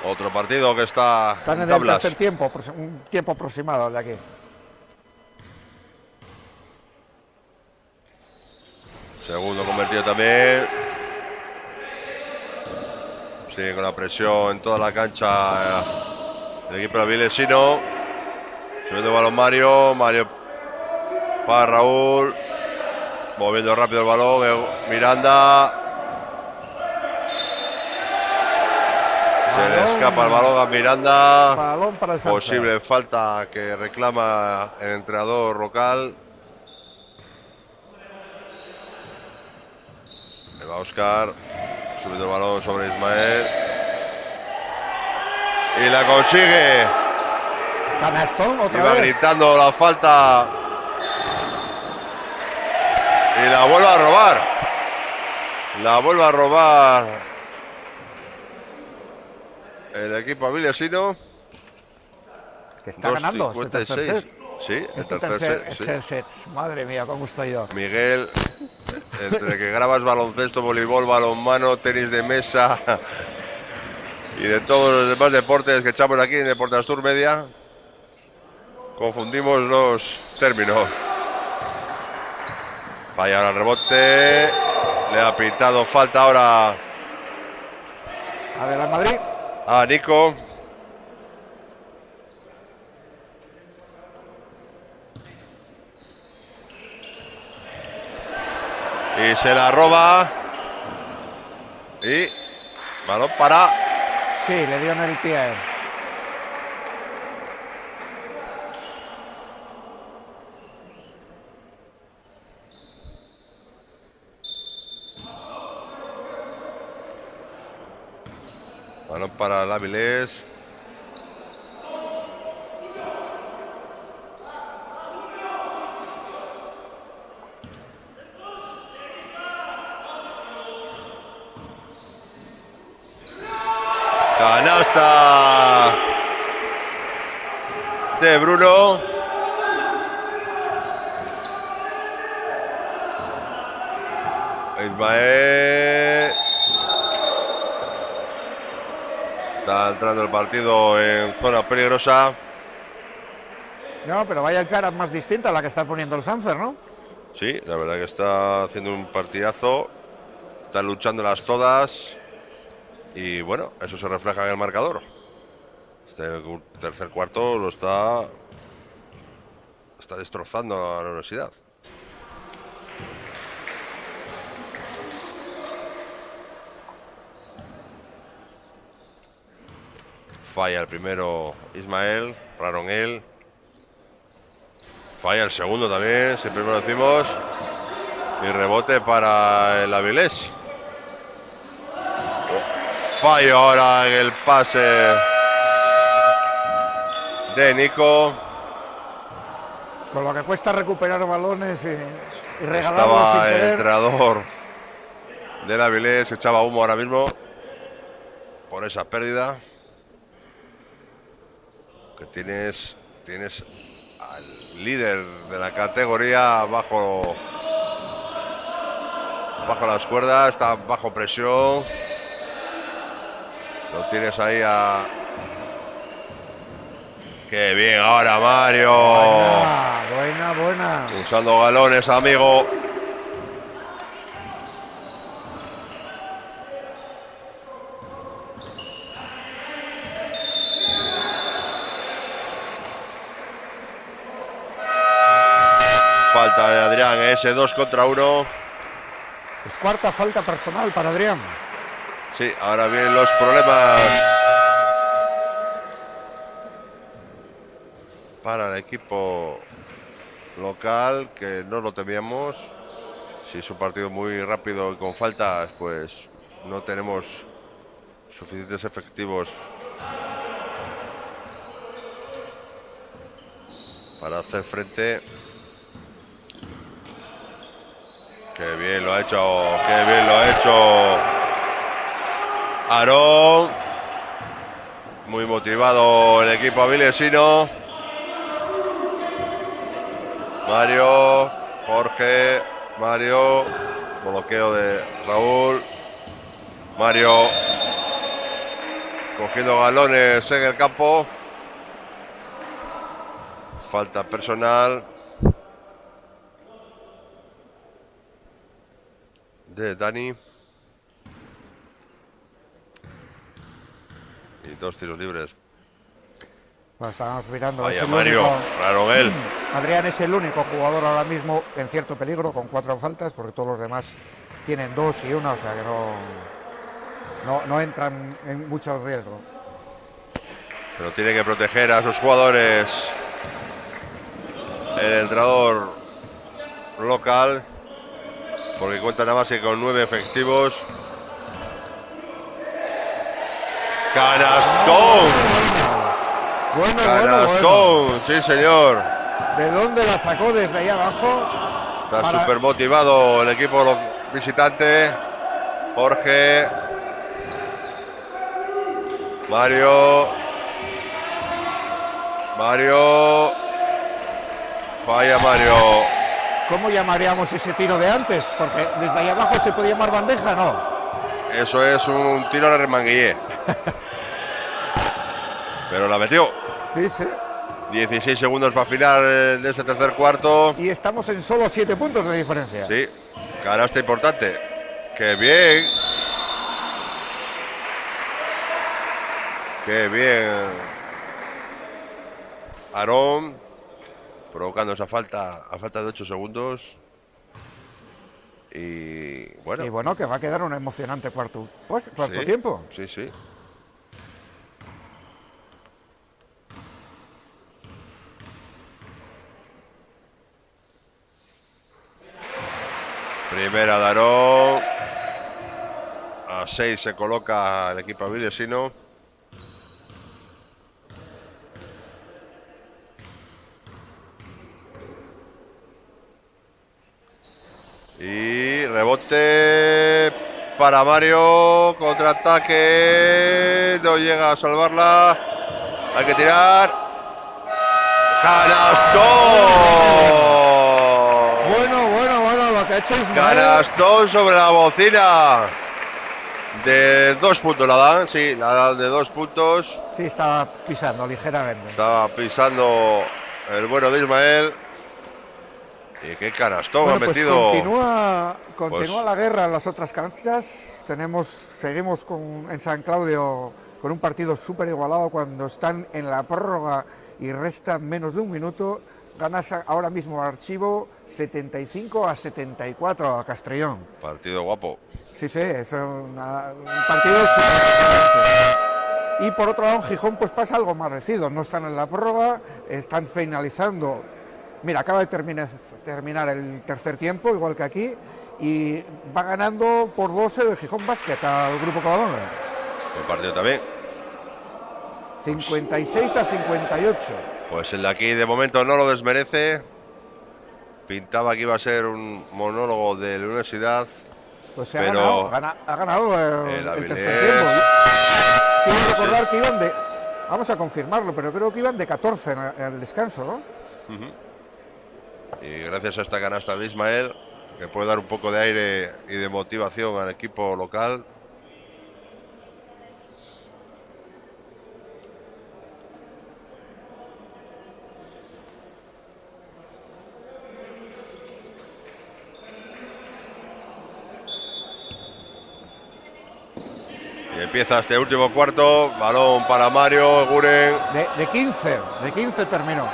Otro partido que están en el tablas. tercer tiempo, un tiempo aproximado de aquí. Segundo convertido también. Sigue con la presión en toda la cancha el equipo avilesino. Subiendo el balón Mario para Raúl. Moviendo rápido el balón Miranda. Se le escapa el balón a Miranda. Balón para el Posible falta que reclama el entrenador local. Le va Oscar. Subiendo el balón sobre Ismael. Y la consigue. Canastón otra Iba vez. gritando la falta. Y la vuelve a robar. El equipo avilesino. Que está ganando 56. este tercer set. Sí, el tercer set. Madre mía, cómo estoy yo. Miguel, entre que grabas baloncesto, voleibol, balonmano, tenis de mesa y de todos los demás deportes que echamos aquí en Deportastur Media, confundimos los términos. Falla ahora el rebote. Le ha pitado falta ahora A ver, al Madrid. a Nico. Y se la roba. Y balón para. Sí, le dio en el pie. Balón para el Avilés. Canasta de Bruno. Ismael. Está entrando el partido en zona peligrosa. No, pero vaya cara más distinta a la que está poniendo el Sanfer, ¿no? Sí, la verdad que está haciendo un partidazo. Está luchándolas todas. Y bueno, eso se refleja en el marcador. Este tercer cuarto lo está destrozando a la Universidad. Falla el primero Ismael, Raronel. Falla el segundo también, siempre lo decimos. Y rebote para el Avilés. Fallo ahora en el pase de Nico. Con lo que cuesta recuperar balones y regalarlos Estaba sin el querer. entrenador del Avilés, echaba humo ahora mismo por esa pérdida. Que tienes al líder de la categoría bajo las cuerdas, está bajo presión. Lo tienes ahí a... ¡Qué bien ahora, Mario! Buena. Usando galones, amigo. Falta de Adrián, ese 2 contra 1. Es cuarta falta personal para Adrián. Sí, ahora vienen los problemas para el equipo local, que no lo temíamos. Si es un partido muy rápido y con faltas, pues no tenemos suficientes efectivos para hacer frente. Qué bien lo ha hecho Aarón. Muy motivado el equipo avilesino. Mario, Jorge, Mario, bloqueo de Raúl. Mario cogiendo galones en el campo. Falta personal de Dani. Y 2 tiros libres. Bueno, estábamos mirando. Vaya Mario, raro él. Adrián es el único jugador ahora mismo en cierto peligro con 4 faltas, porque todos los demás tienen 2 y 1, o sea que no entran en mucho riesgo. Pero tiene que proteger a sus jugadores el entrenador local, porque cuenta nada más que con 9 efectivos. ¡Canastón! ¡Canastón! Sí, señor. ¿De dónde la sacó? Desde ahí abajo. Está súper motivado el equipo visitante. Jorge. Mario. Falla Mario. ¿Cómo llamaríamos ese tiro de antes? Porque desde ahí abajo se puede llamar bandeja, ¿no? Eso es un tiro a la remanguillé. Pero la metió. Sí. 16 segundos para final de este tercer cuarto. Y estamos en solo 7 puntos de diferencia. Sí, canasta importante. ¡Qué bien! ¡Qué bien! Aarón provocando esa falta a falta de 8 segundos. Y bueno, que va a quedar un emocionante cuarto tiempo. Sí. Primera de Aarón. A 6 se coloca el equipo avilesino. Y rebote para Mario. Contraataque. No llega a salvarla. Hay que tirar. ¡Canastón! Bueno, lo que ha hecho Ismael. Canastón sobre la bocina. De 2 puntos la dan, sí, la dan de 2 puntos. Sí, estaba pisando ligeramente. Estaba pisando el bueno de Ismael. Y qué canastón Bueno, ha pues metido. continúa Pues- la guerra en las otras canchas. Seguimos en San Claudio con un partido súper igualado cuando están en la prórroga y resta menos de un minuto. Ganas ahora mismo Archivo 75-74 a Castrellón. Partido guapo. Sí, es un partido súper emocionante. Y por otro lado, en Gijón pues pasa algo más parecido. No están en la prórroga, están finalizando. Mira, acaba de terminar el tercer tiempo, igual que aquí, y va ganando por 2 el Gijón Basket al Grupo Covadonga. Buen partido también. 56-58. Pues el de aquí de momento no lo desmerece. Pintaba que iba a ser un monólogo de la universidad. Pues se pero ha ganado el Avilés. tercer tiempo. Quiero recordar que iban de... Vamos a confirmarlo, pero creo que iban de 14 en el descanso, ¿no? Y gracias a esta canasta de Ismael, que puede dar un poco de aire y de motivación al equipo local. Y empieza este último cuarto, balón para Mario Guren. De 15 terminó.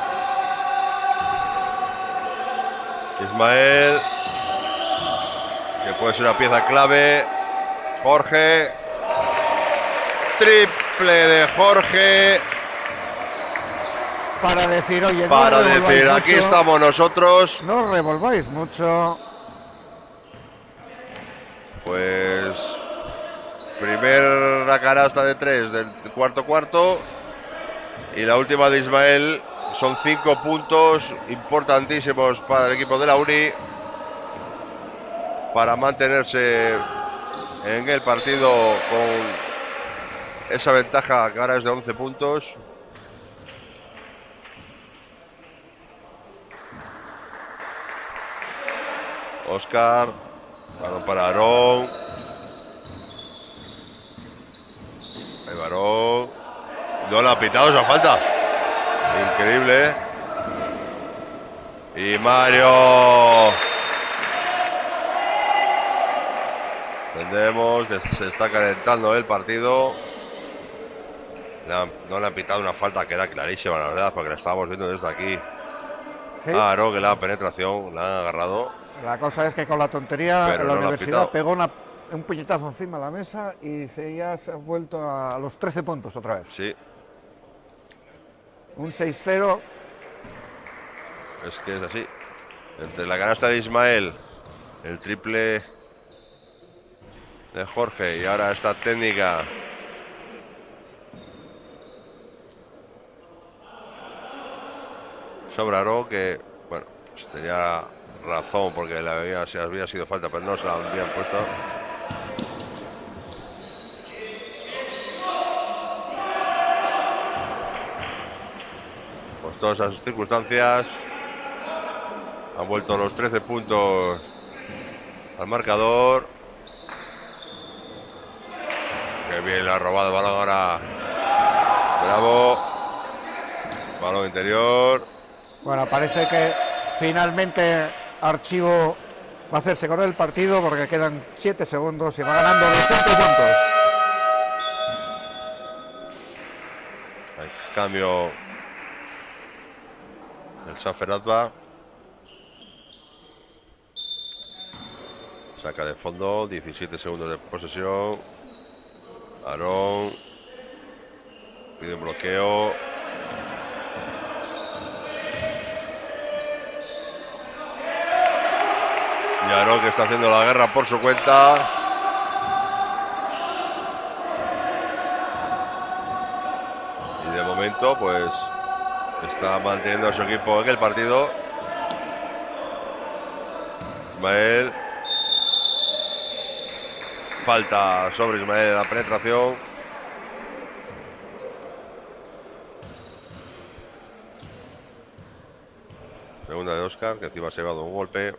Ismael, que puede ser una pieza clave. Jorge, triple de Jorge. Para decir, oye, Para no decir, mucho, aquí estamos nosotros. No revolváis mucho. Pues primera canasta de 3 del cuarto. Y la última de Ismael. Son 5 puntos importantísimos para el equipo de la Uni para mantenerse en el partido con esa ventaja que ahora es de 11 puntos. Oscar, balón para Aarón. El balón. No le ha pitado esa falta. Increíble. Y Mario. Entendemos que se está calentando el partido. No le han pitado una falta que era clarísima, la verdad, porque la estábamos viendo desde aquí. Sí. Aarón, que la penetración la han agarrado. La cosa es que con la tontería Pero la no universidad pegó un puñetazo encima de la mesa y ya se ha vuelto a los 13 puntos otra vez. Sí. Un 6-0. Es que es así. Entre la canasta de Ismael, el triple de Jorge y ahora esta técnica sobre Aarón, que bueno, pues tenía razón porque se había sido falta, pero no se la habían puesto. Pues todas esas circunstancias han vuelto los 13 puntos al marcador. Qué bien le ha robado el balón ahora. Bravo. Balón interior. Bueno, parece que finalmente Archivo va a hacerse con el partido porque quedan 7 segundos y va ganando de 5 puntos. Hay cambio del Saferatba. Saca de fondo, 17 segundos de posesión. Aarón pide un bloqueo. Y Aarón, que está haciendo la guerra por su cuenta. Y de momento, pues, está manteniendo a su equipo en el partido. Ismael. Falta sobre Ismael en la penetración. Segunda de Oscar, que encima se ha llevado un golpe.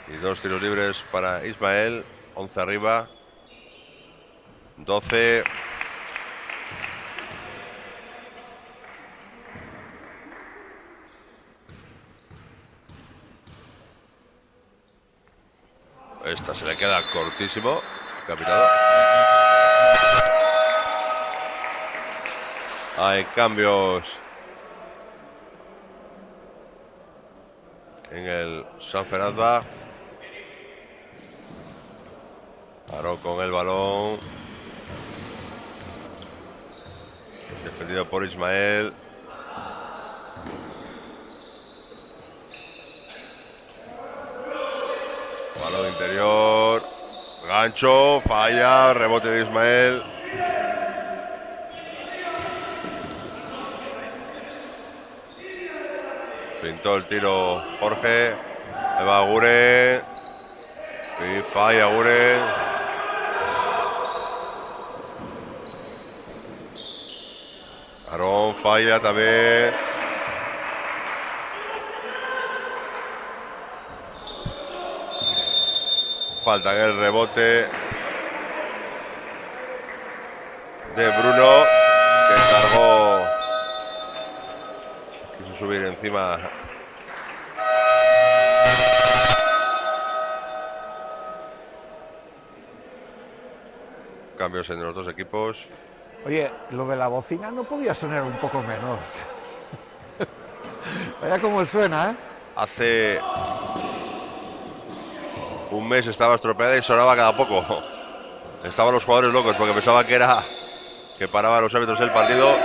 Y 2 tiros libres para Ismael. 11 arriba. 12. queda cortísimo. Capitado. Hay cambios en el San Fernando. Paró con el balón. Defendido por Ismael. Balón interior. Gancho, falla, rebote de Ismael. Pintó el tiro Jorge. Ahí va Aguren. Y falla Aguren. Aarón falla también. Falta en el rebote de Bruno, que cargó. Quiso subir encima. Cambios en los dos equipos. Oye, lo de la bocina no podía sonar un poco menos. Vaya como suena, ¿eh? Hace un mes estaba estropeada y sonaba cada poco. Estaban los jugadores locos porque pensaban que paraba los árbitros del partido.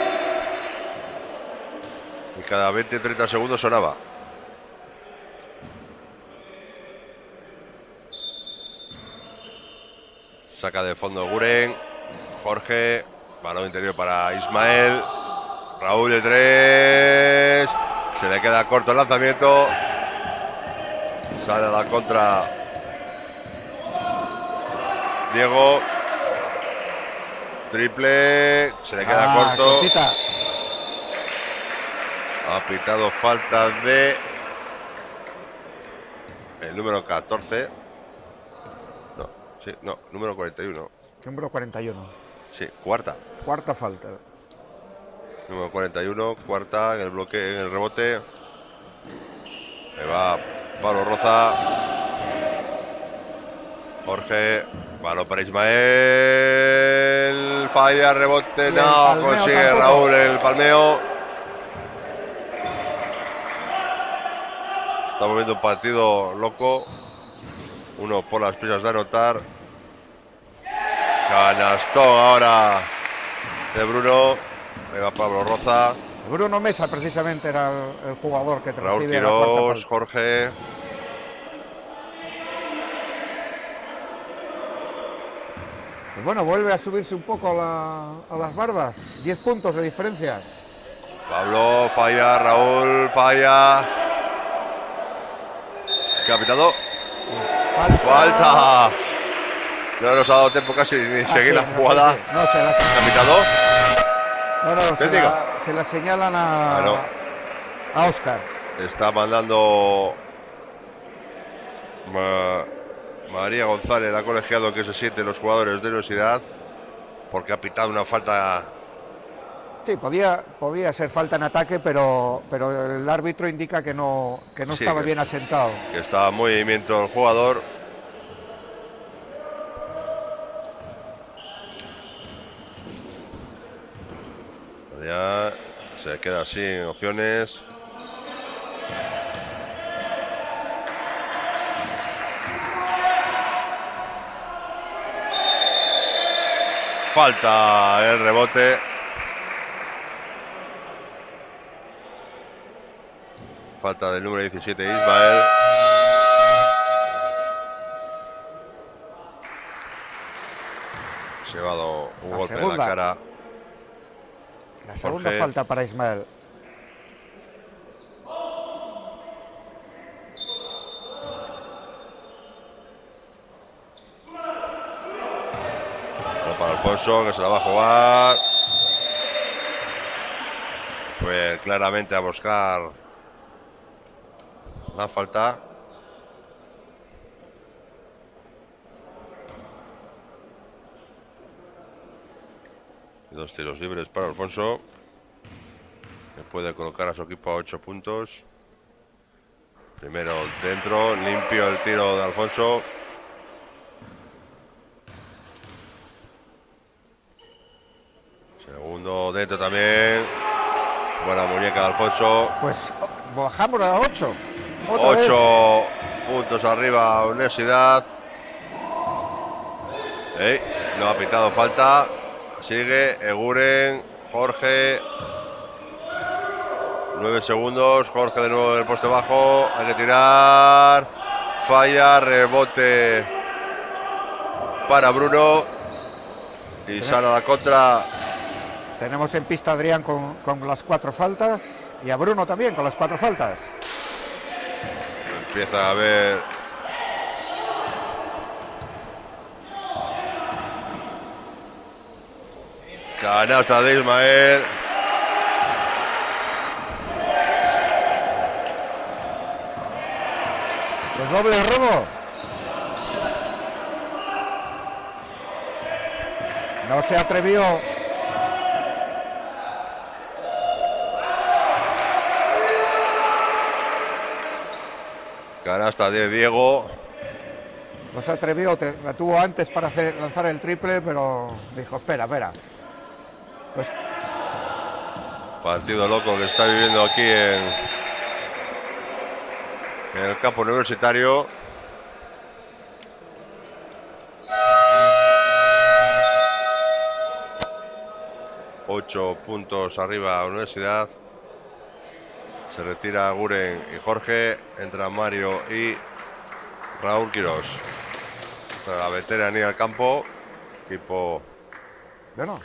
Y cada 20-30 segundos sonaba. Saca de fondo Guren. Jorge. Balón interior para Ismael. Raúl de 3. Se le queda corto el lanzamiento. Sale a la contra Diego. Triple. Se le queda corto. Cortita. Ha pitado falta de el número 14. No, sí, no, número 41. Número 41. Sí, cuarta. Cuarta falta. Número 41, cuarta en el bloque, en el rebote. Ahí va Pablo Roza. Jorge. Balón para Ismael. Falla, rebote. No, consigue tampoco. Raúl el palmeo. Estamos viendo un partido loco. Uno por las prisas de anotar. Canastón ahora de Bruno. Venga Pablo Roza. Bruno Mesa precisamente era el jugador que Raúl recibe Quirós, la Jorge. Pues bueno, vuelve a subirse un poco a las barbas. 10 puntos de diferencia. Pablo falla, Raúl falla. ¿Qué ha pitado? Falta. No nos ha dado tiempo casi ni seguir la jugada. No, se la ¿Qué ha pitado? No, se la señalan a Óscar. Está mandando María González, la colegiado que se sienten los jugadores de universidad, porque ha pitado una falta. Sí, podía ser falta en ataque, pero el árbitro indica que no sí, estaba bien asentado. Que estaba en movimiento el jugador. Ya se queda sin opciones. Falta el rebote. Falta del número 17, Ismael. Se ha dado un golpe en la cara. La segunda falta para Ismael. Para Alfonso, que se la va a jugar. Fue claramente a buscar la falta. Dos tiros libres para Alfonso, que puede colocar a su equipo a 8 puntos. Primero dentro, limpio el tiro de Alfonso. Segundo dentro también. Buena muñeca de Alfonso. Pues bajamos a 8. 8 puntos arriba Universidad. No ha pitado falta. Sigue Eguren, Jorge. 9 segundos. Jorge de nuevo en el poste bajo. Hay que tirar. Falla. Rebote para Bruno. Y sale a la contra. Tenemos en pista a Adrián con las 4 faltas. Y a Bruno también con las 4 faltas. Empieza a ver. Canasta de Ismael. Pues doble robo. No se atrevió. Canasta de Diego. No se atrevió, la tuvo antes para lanzar el triple, pero dijo, espera. Pues Partido loco que está viviendo aquí en el campo universitario. Ocho puntos arriba Universidad. Se retira Guren y Jorge. Entra Mario y Raúl Quirós. La veteranía al campo. Equipo. bueno,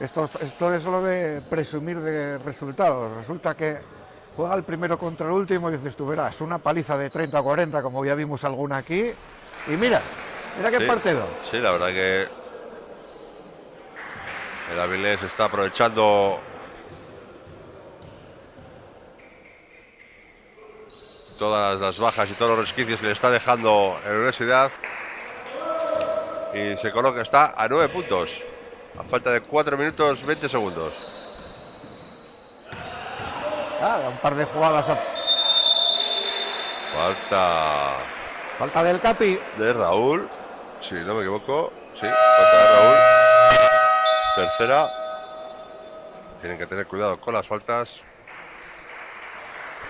esto es lo de presumir de resultados. Resulta que juega el primero contra el último y dices, tú verás, una paliza de 30-40 como ya vimos alguna aquí. Y mira qué partido. Sí, la verdad que el Avilés está aprovechando todas las bajas y todos los resquicios que le está dejando en la Universidad. Y se coloca, está a 9 puntos. A falta de 4 minutos 20 segundos. Un par de jugadas. Falta del Capi. De Raúl. Si no me equivoco. Sí, falta de Raúl. Tercera. Tienen que tener cuidado con las faltas.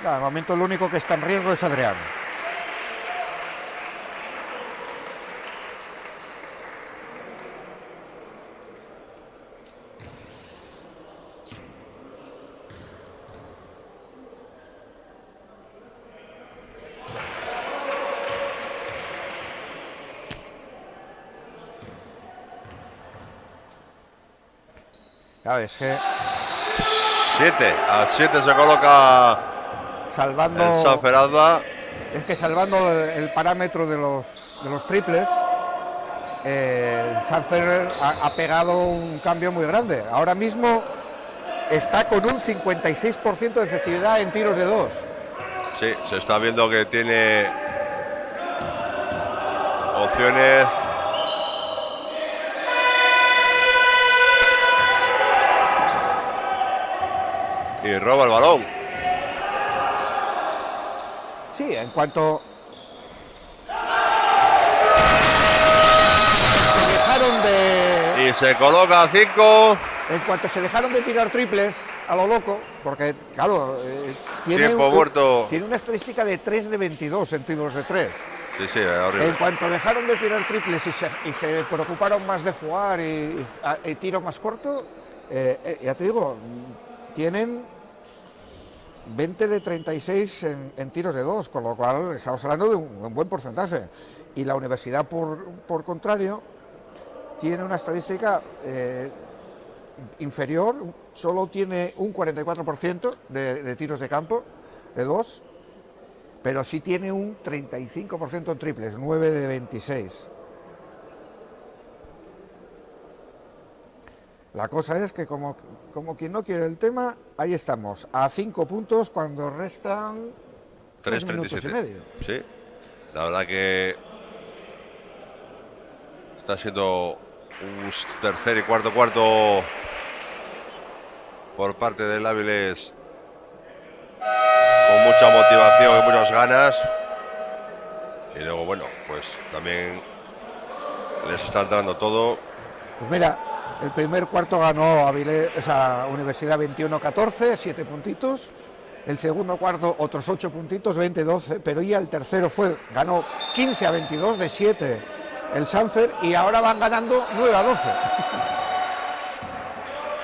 De momento el único que está en riesgo es Adrián. Claro, es que 7 a 7 se coloca salvando el San Feralba. Es que salvando el parámetro de los triples, el San Ferrer ha pegado un cambio muy grande. Ahora mismo está con un 56% de efectividad en tiros de 2. Sí, se está viendo que tiene opciones. Y roba el balón. Sí, en cuanto se dejaron de... Y se coloca a 5. En cuanto se dejaron de tirar triples a lo loco, porque claro, tiene una estadística de 3 de 22 en tiros de 3. Sí, sí, es horrible. En cuanto dejaron de tirar triples y se preocuparon más de jugar y tiro más corto, ya te digo, tienen 20 de 36 en tiros de 2, con lo cual estamos hablando de un buen porcentaje. Y la universidad, por contrario, tiene una estadística inferior, solo tiene un 44% de tiros de campo, de 2, pero sí tiene un 35% en triples, 9 de 26. La cosa es que como quien no quiere el tema, ahí estamos, a 5 puntos cuando restan 3 minutos y medio. Sí, la verdad que está siendo un tercer y cuarto por parte del Áviles con mucha motivación y muchas ganas. Y luego, bueno, pues también les está entrando todo. Pues mira, El primer cuarto ganó esa Universidad 21-14, 7 puntitos. El segundo cuarto otros 8 puntitos, 20-12, pero ya el tercero ganó 15-22 de 7 el Sanfer y ahora van ganando 9-12.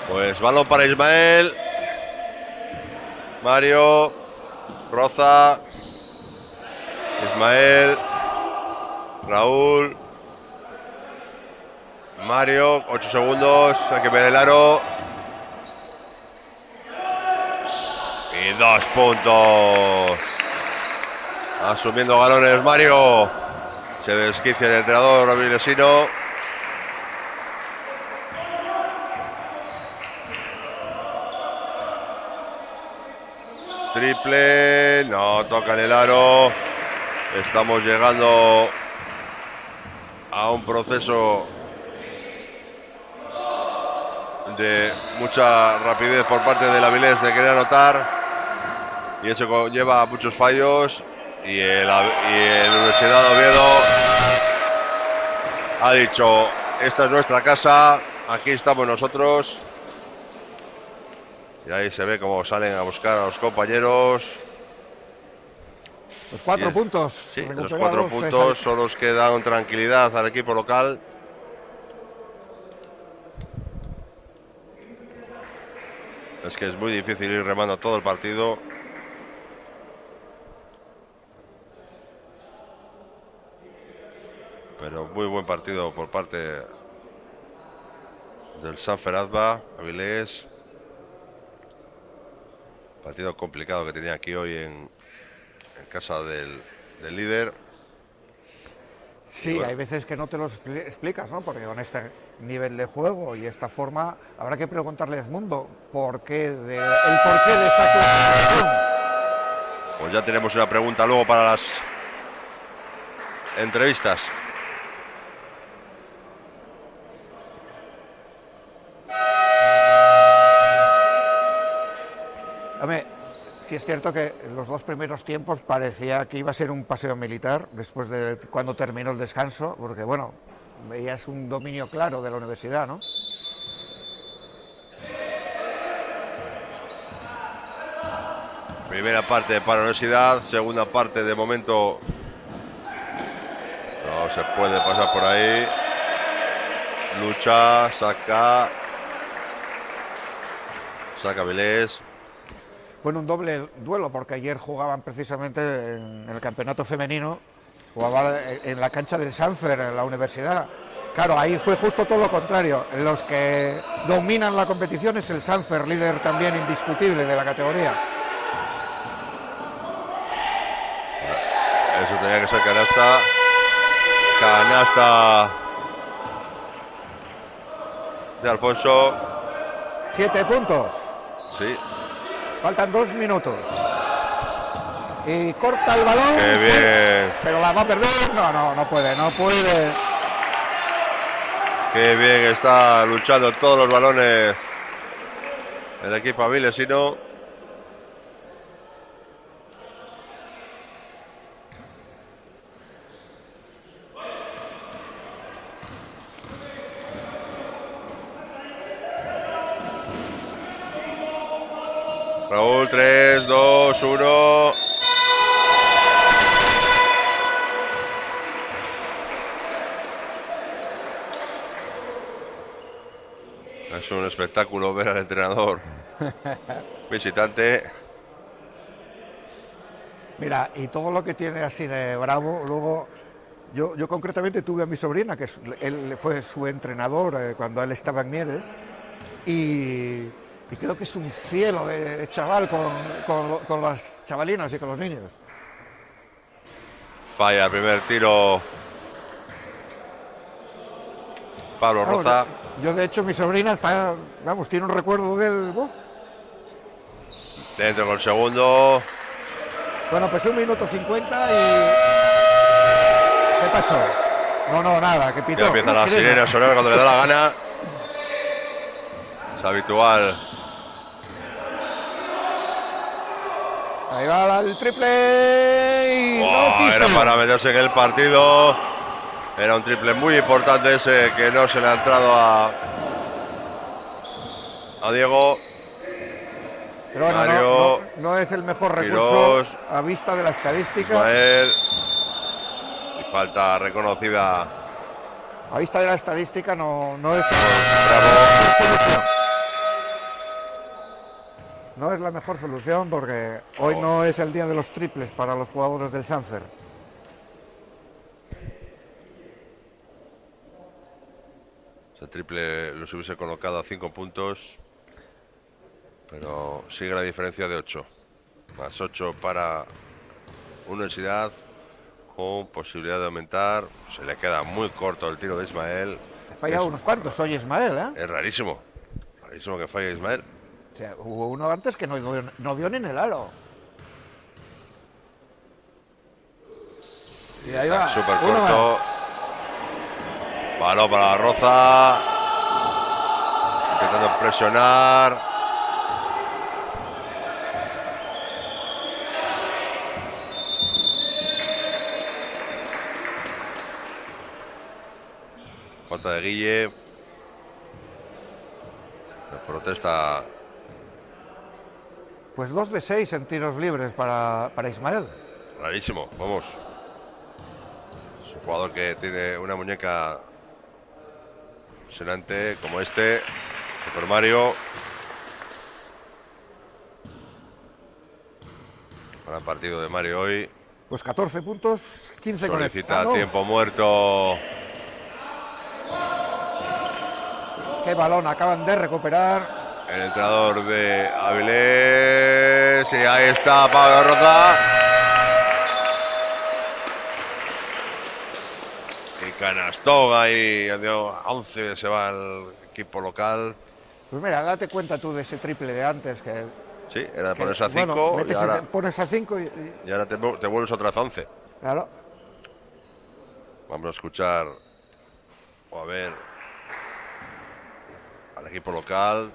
Pues balón para Ismael. Mario, Roza, Ismael, Raúl, Mario, 8 segundos, hay que ver el aro. Y 2 puntos. Asumiendo galones Mario. Se desquicia el entrenador avilesino. Triple, no tocan el aro. Estamos llegando a un proceso de mucha rapidez por parte del Avilés de querer anotar. Y eso conlleva muchos fallos. Y el Universidad de Oviedo ha dicho: esta es nuestra casa, aquí estamos nosotros. Y ahí se ve cómo salen a buscar a los compañeros. Los 4 puntos. Sí, los 4 puntos son los que dan tranquilidad al equipo local. Es que es muy difícil ir remando todo el partido. Pero muy buen partido por parte del Sanfer Adva, Avilés. Partido complicado que tenía aquí hoy en casa del líder. Sí, bueno, hay veces que no te lo explicas, ¿no? Porque con este nivel de juego y esta forma habrá que preguntarle a Edmundo el porqué de esa clasificación. Pues ya tenemos una pregunta luego para las entrevistas. Hombre, sí es cierto que en los 2 primeros tiempos parecía que iba a ser un paseo militar después de cuando terminó el descanso, porque bueno, veías un dominio claro de la universidad, ¿no? Primera parte para la universidad, segunda parte de momento no se puede pasar por ahí. Lucha, saca Avilés. Bueno, un doble duelo, porque ayer jugaban precisamente en el campeonato femenino, jugaba en la cancha del Sanfer, en la universidad. Claro, ahí fue justo todo lo contrario. Los que dominan la competición es el Sanfer, líder también indiscutible de la categoría. Eso tenía que ser canasta. Canasta de Alfonso. 7 puntos. Sí. Faltan 2 minutos. Y corta el balón. ¡Qué bien! Sí, pero la va a perder. No puede. ¡Qué bien está luchando todos los balones el equipo avilesino! Raúl, 3, 2, 1. Es un espectáculo ver al entrenador visitante. Mira, y todo lo que tiene así de bravo, luego yo concretamente tuve a mi sobrina, que él fue su entrenador cuando él estaba en Mieres, y creo que es un cielo de chaval con las chavalinas y con los niños. Falla el primer tiro Pablo Roza. Yo de hecho mi sobrina tiene un recuerdo del... Dentro con el segundo. Bueno, pues 1 minuto 50 y... ¿Qué pasó? No, nada, que pitó. Ya empieza la sirena sonora cuando le da la gana. Es habitual. Ahí va el triple y no quiso. Era para meterse en el partido. Era un triple muy importante ese que no se le ha entrado a Diego. Pero bueno, Mario, no es el mejor recurso Quirós, a vista de la estadística. Ismael. Y falta reconocida. A vista de la estadística no es Bravo. no es la mejor solución porque hoy no es el día de los triples para los jugadores del Sanfer. Ese triple los hubiese colocado a 5 puntos. Pero sigue la diferencia de 8. Más 8 para Universidad. Con posibilidad de aumentar. Se le queda muy corto el tiro de Ismael. Ha fallado unos cuantos hoy Ismael, ¿eh? Es rarísimo. Rarísimo que falle Ismael. O sea, hubo uno antes que no dio ni en el aro. Y ahí va. Súper Uno corto. más. Balón para la Roza. Intentando presionar. Falta de Guille. Protesta. Pues 2 de 6 en tiros libres para Ismael. Rarísimo, vamos. Es un jugador que tiene una muñeca impresionante como este. Super Mario. Gran partido de Mario hoy. Pues 14 puntos, 15 con este. Solicita tiempo muerto. Qué balón acaban de recuperar. El entrenador de Avilés. Y ahí está Pablo Roza. Y canastón ahí. 11 se va al equipo local. Pues mira, date cuenta tú de ese triple de antes que... Sí, era de ponerse a 5 bueno, y ahora, pones a 5 y ahora te vuelves otra vez a 11. Claro. Vamos a escuchar o a ver al equipo local.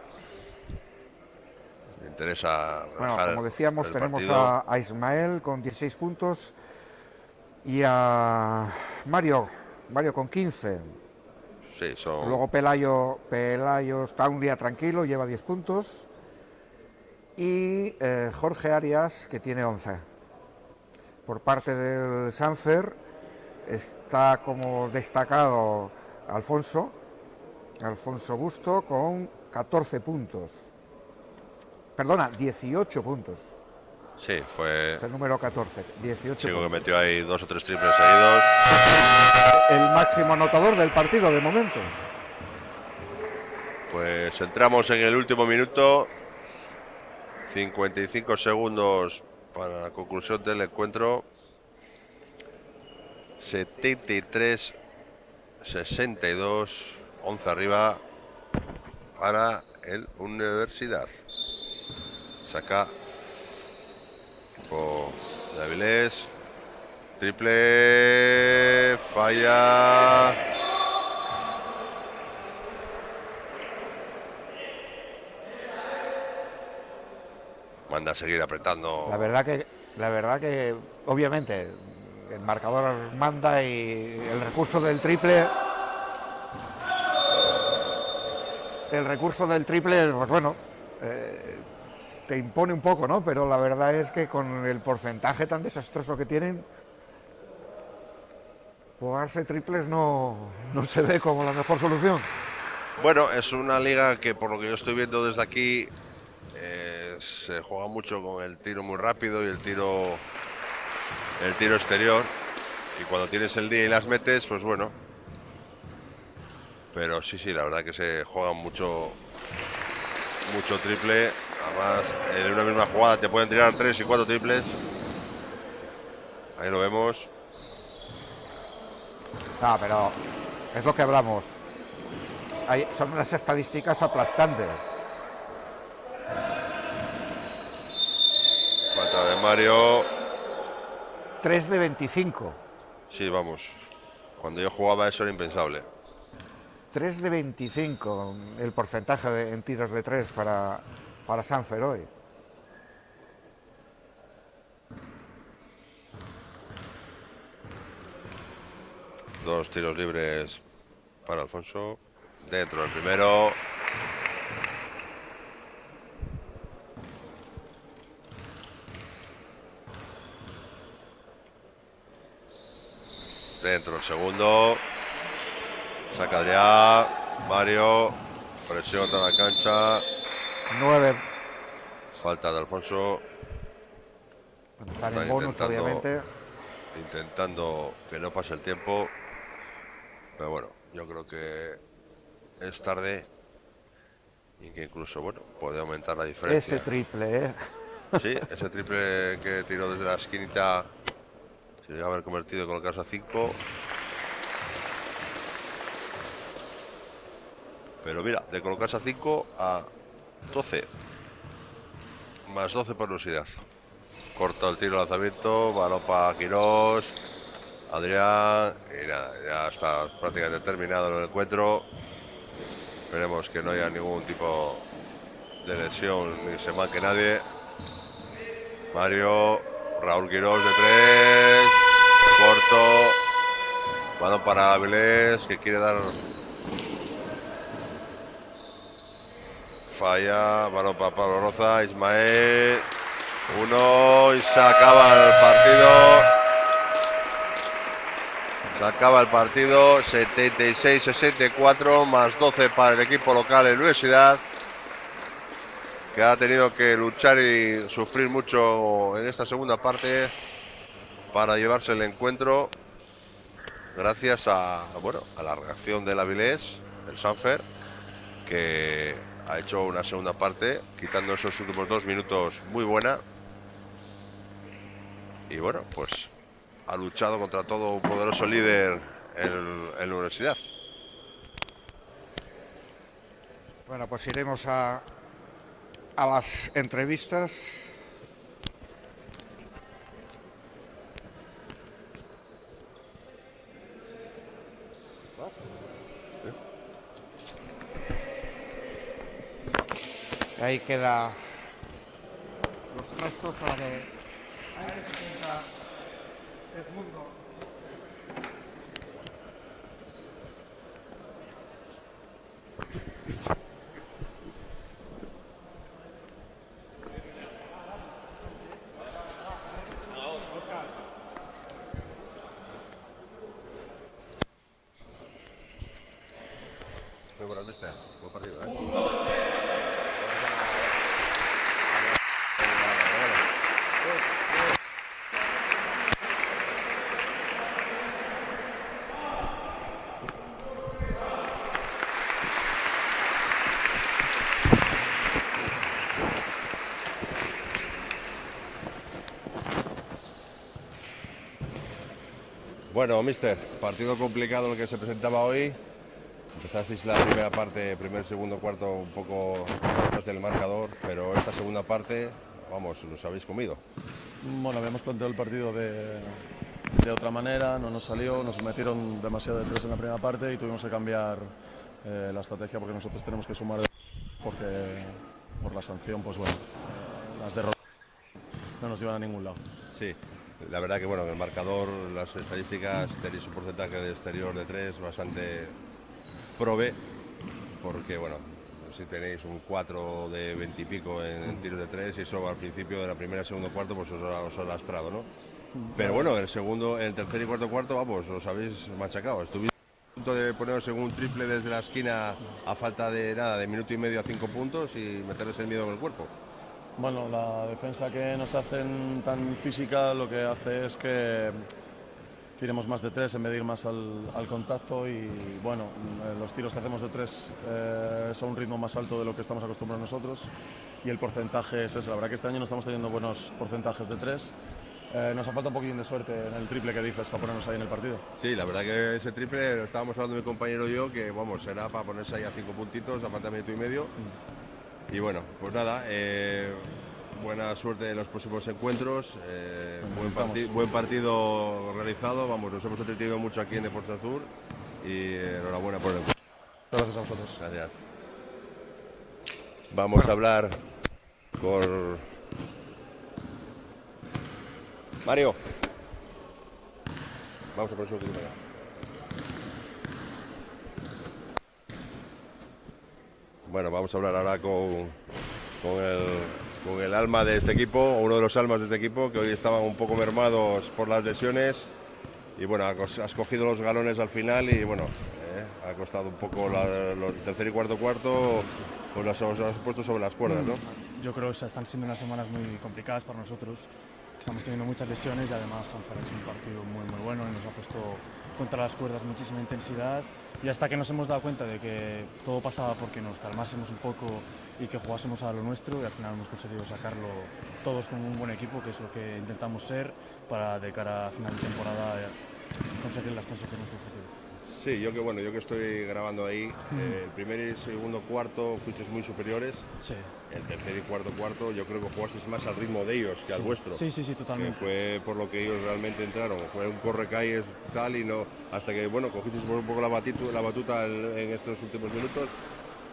Me interesa. Bueno, como decíamos, tenemos a Ismael con 16 puntos y a Mario con 15. Sí, son... Luego Pelayo está un día tranquilo, lleva 10 puntos. Y Jorge Arias, que tiene 11. Por parte del Sanfer está como destacado Alfonso Busto con 14 puntos. Perdona, 18 puntos. Sí, fue... Es el número 14, 18 chico puntos. que metió ahí 2 o 3 triples seguidos. El máximo anotador del partido de momento. Pues entramos en el último minuto. 55 segundos para la conclusión del encuentro. 73-62, 11 arriba para el Universidad. Saca equipo de Avilés. Triple, falla. Manda a seguir apretando. La verdad que obviamente el marcador manda y el recurso del triple, pues bueno, te impone un poco, ¿no? Pero la verdad es que con el porcentaje tan desastroso que tienen, jugarse triples no se ve como la mejor solución. Bueno, es una liga que por lo que yo estoy viendo desde aquí se juega mucho con el tiro muy rápido y el tiro exterior, y cuando tienes el día y las metes, pues bueno. Pero sí, la verdad que se juega mucho triple. Además, en una misma jugada te pueden tirar 3 y 4 triples. Ahí lo vemos. Ah, pero es lo que hablamos. Son unas estadísticas aplastantes. Falta de Mario. 3 de 25. Sí, vamos. Cuando yo jugaba eso era impensable. 3 de 25 el porcentaje en tiros de 3 para Sanfer hoy. Dos tiros libres para Alfonso. Dentro del primero. Dentro el segundo. Saca Adrián. Mario. Presión toda la cancha. 9. Falta de Alfonso. Están en bonus, obviamente. Intentando que no pase el tiempo. Pero bueno, yo creo que es tarde. Y que incluso, bueno, puede aumentar la diferencia. Ese triple, ¿eh? Sí, ese triple que tiró desde la esquinita se llega a haber convertido con el caso a 5. Pero mira, de colocarse a 5 a 12. Más 12 por velocidad. Corta el tiro, lanzamiento, balón para Quirós. Adrián. Y nada, ya está prácticamente terminado el encuentro. Esperemos que no haya ningún tipo de lesión ni se manque nadie. Mario. Raúl Quirós de 3. Corto. Balón para Avilés, que quiere dar. Falla. Balón para Pablo Roza. Ismael. 1 y se acaba el partido. Se acaba el partido. 76-64 más 12 para el equipo local en Universidad, que ha tenido que luchar y sufrir mucho en esta segunda parte para llevarse el encuentro, gracias a, bueno, a la reacción del Avilés, el Sanfer, que ha hecho una segunda parte quitando esos últimos 2 minutos muy buena. Y bueno, pues ha luchado contra todo un poderoso líder en la Universidad. Bueno, pues iremos a las entrevistas. Ahí queda los gestos para que Edmundo. Muy buenas, mister. Buen partido, ¿eh? Bueno, mister, partido complicado el que se presentaba hoy. Empezasteis la primera parte, primer, segundo, cuarto, un poco detrás del marcador, pero esta segunda parte, vamos, los habéis comido. Bueno, habíamos planteado el partido de otra manera, no nos salió, nos metieron demasiado de tres en la primera parte y tuvimos que cambiar la estrategia porque nosotros tenemos que sumar, porque por la sanción, pues bueno, las derrotas no nos iban a ningún lado. Sí, la verdad que bueno, en el marcador, las estadísticas, tenéis un porcentaje de exterior de 3 bastante prove, porque bueno, si tenéis un 4 de 20 y pico en tiros de 3, y eso al principio de la primera y segundo cuarto pues os ha lastrado, ¿no? Pero bueno, el segundo, el tercer y cuarto vamos, os habéis machacado. Estuviste a punto de poneros en un triple desde la esquina a falta de nada, de minuto y medio a 5 puntos y meterles el miedo en el cuerpo. Bueno, la defensa que nos hacen tan física lo que hace es que tiremos más de tres en vez de ir más al contacto y bueno, los tiros que hacemos de tres son un ritmo más alto de lo que estamos acostumbrados nosotros y el porcentaje es ese. La verdad que este año no estamos teniendo buenos porcentajes de tres. Nos ha faltado un poquillo de suerte en el triple que dices para ponernos ahí en el partido. Sí, la verdad que ese triple, lo estábamos hablando mi compañero y yo, que vamos, será para ponerse ahí a 5 puntitos, a falta de minuto y medio. Y bueno, pues nada, buena suerte en los próximos encuentros, buen partido realizado, vamos, nos hemos entretenido mucho aquí en Deportes Azul y enhorabuena por el encuentro. Gracias a vosotros. Gracias. Vamos a hablar con Mario. Vamos a poner su primera. Bueno, vamos a hablar ahora con el alma de este equipo, uno de los almas de este equipo, que hoy estaban un poco mermados por las lesiones. y bueno, has cogido los galones al final y bueno, ha costado un poco los tercer y cuarto, pues los has puesto sobre las cuerdas, ¿no? Yo creo que están siendo unas semanas muy complicadas para nosotros. Estamos teniendo muchas lesiones y además Anzar ha hecho un partido muy bueno y nos ha puesto contra las cuerdas muchísima intensidad. Y hasta que nos hemos dado cuenta de que todo pasaba porque nos calmásemos un poco y que jugásemos a lo nuestro, y al final hemos conseguido sacarlo todos como un buen equipo, que es lo que intentamos ser para de cara a final de temporada conseguir el ascenso, que es nuestro objetivo. Sí, yo que estoy grabando ahí, el primer y segundo cuarto fuisteis muy superiores. Sí. El tercer y cuarto yo creo que jugasteis más al ritmo de ellos que al vuestro. Sí, totalmente. Que fue por lo que ellos realmente entraron. Fue un correcalles tal y no. Hasta que bueno, cogisteis un poco la batuta en estos últimos minutos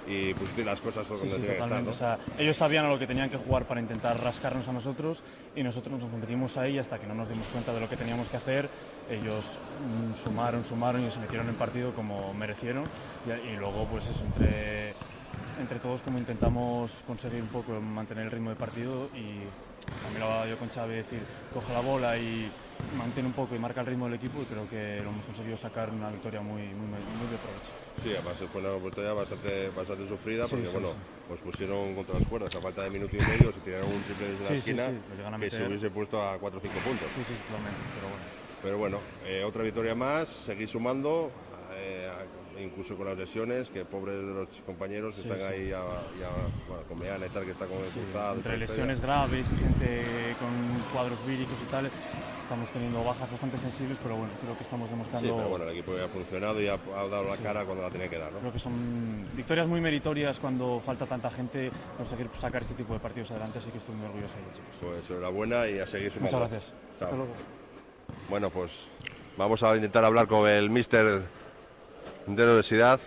y pusisteis las cosas donde tenían que estar, ¿no? O sea, ellos sabían a lo que tenían que jugar para intentar rascarnos a nosotros y nosotros nos metimos ahí hasta que no nos dimos cuenta de lo que teníamos que hacer. Ellos sumaron y se metieron en partido como merecieron y luego pues eso, entre todos como intentamos conseguir un poco mantener el ritmo de partido y también lo hablaba yo con Xavi, decir, coge la bola y mantiene un poco y marca el ritmo del equipo y creo que lo hemos conseguido sacar una victoria muy de provecho. Sí, además fue una oportunidad bastante sufrida porque os pusieron contra las cuerdas a falta de minuto y medio, se tiraron un triple desde la esquina que se hubiese puesto a 4 o 5 puntos. Sí, totalmente, pero bueno, otra victoria más, seguís sumando, incluso con las lesiones, que pobres de los compañeros están ahí bueno, con Meana y tal, que está con el cruzado. Entre lesiones graves y gente con cuadros víricos y tal, estamos teniendo bajas bastante sensibles, pero bueno, creo que estamos demostrando... Sí, pero bueno, el equipo ya ha funcionado y ha dado la cara cuando la tenía que dar, ¿no? Creo que son victorias muy meritorias cuando falta tanta gente, conseguir sacar este tipo de partidos adelante, así que estoy muy orgulloso de los chicos. Pues enhorabuena y a seguir sumando. Muchas gracias. Chao. Hasta luego. Bueno, pues vamos a intentar hablar con el míster de la universidad.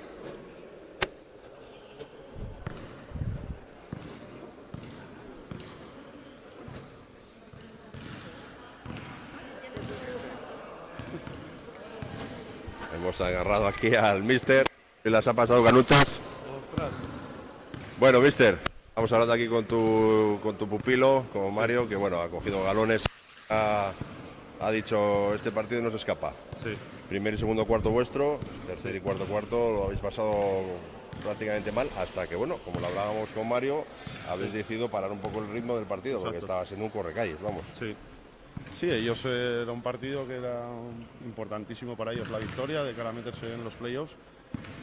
Hemos agarrado aquí al míster y las ha pasado canutas. Bueno, míster, estamos hablando aquí con tu pupilo, con Mario, que bueno, ha cogido galones, ha dicho, este partido no se escapa. Sí. Primer y segundo cuarto vuestro, tercer y cuarto lo habéis pasado prácticamente mal, hasta que bueno, como lo hablábamos con Mario, habéis decidido parar un poco el ritmo del partido. Exacto. Porque estaba siendo un correcalles, vamos. Sí, ellos era un partido que era importantísimo para ellos, la victoria de cara a meterse en los playoffs,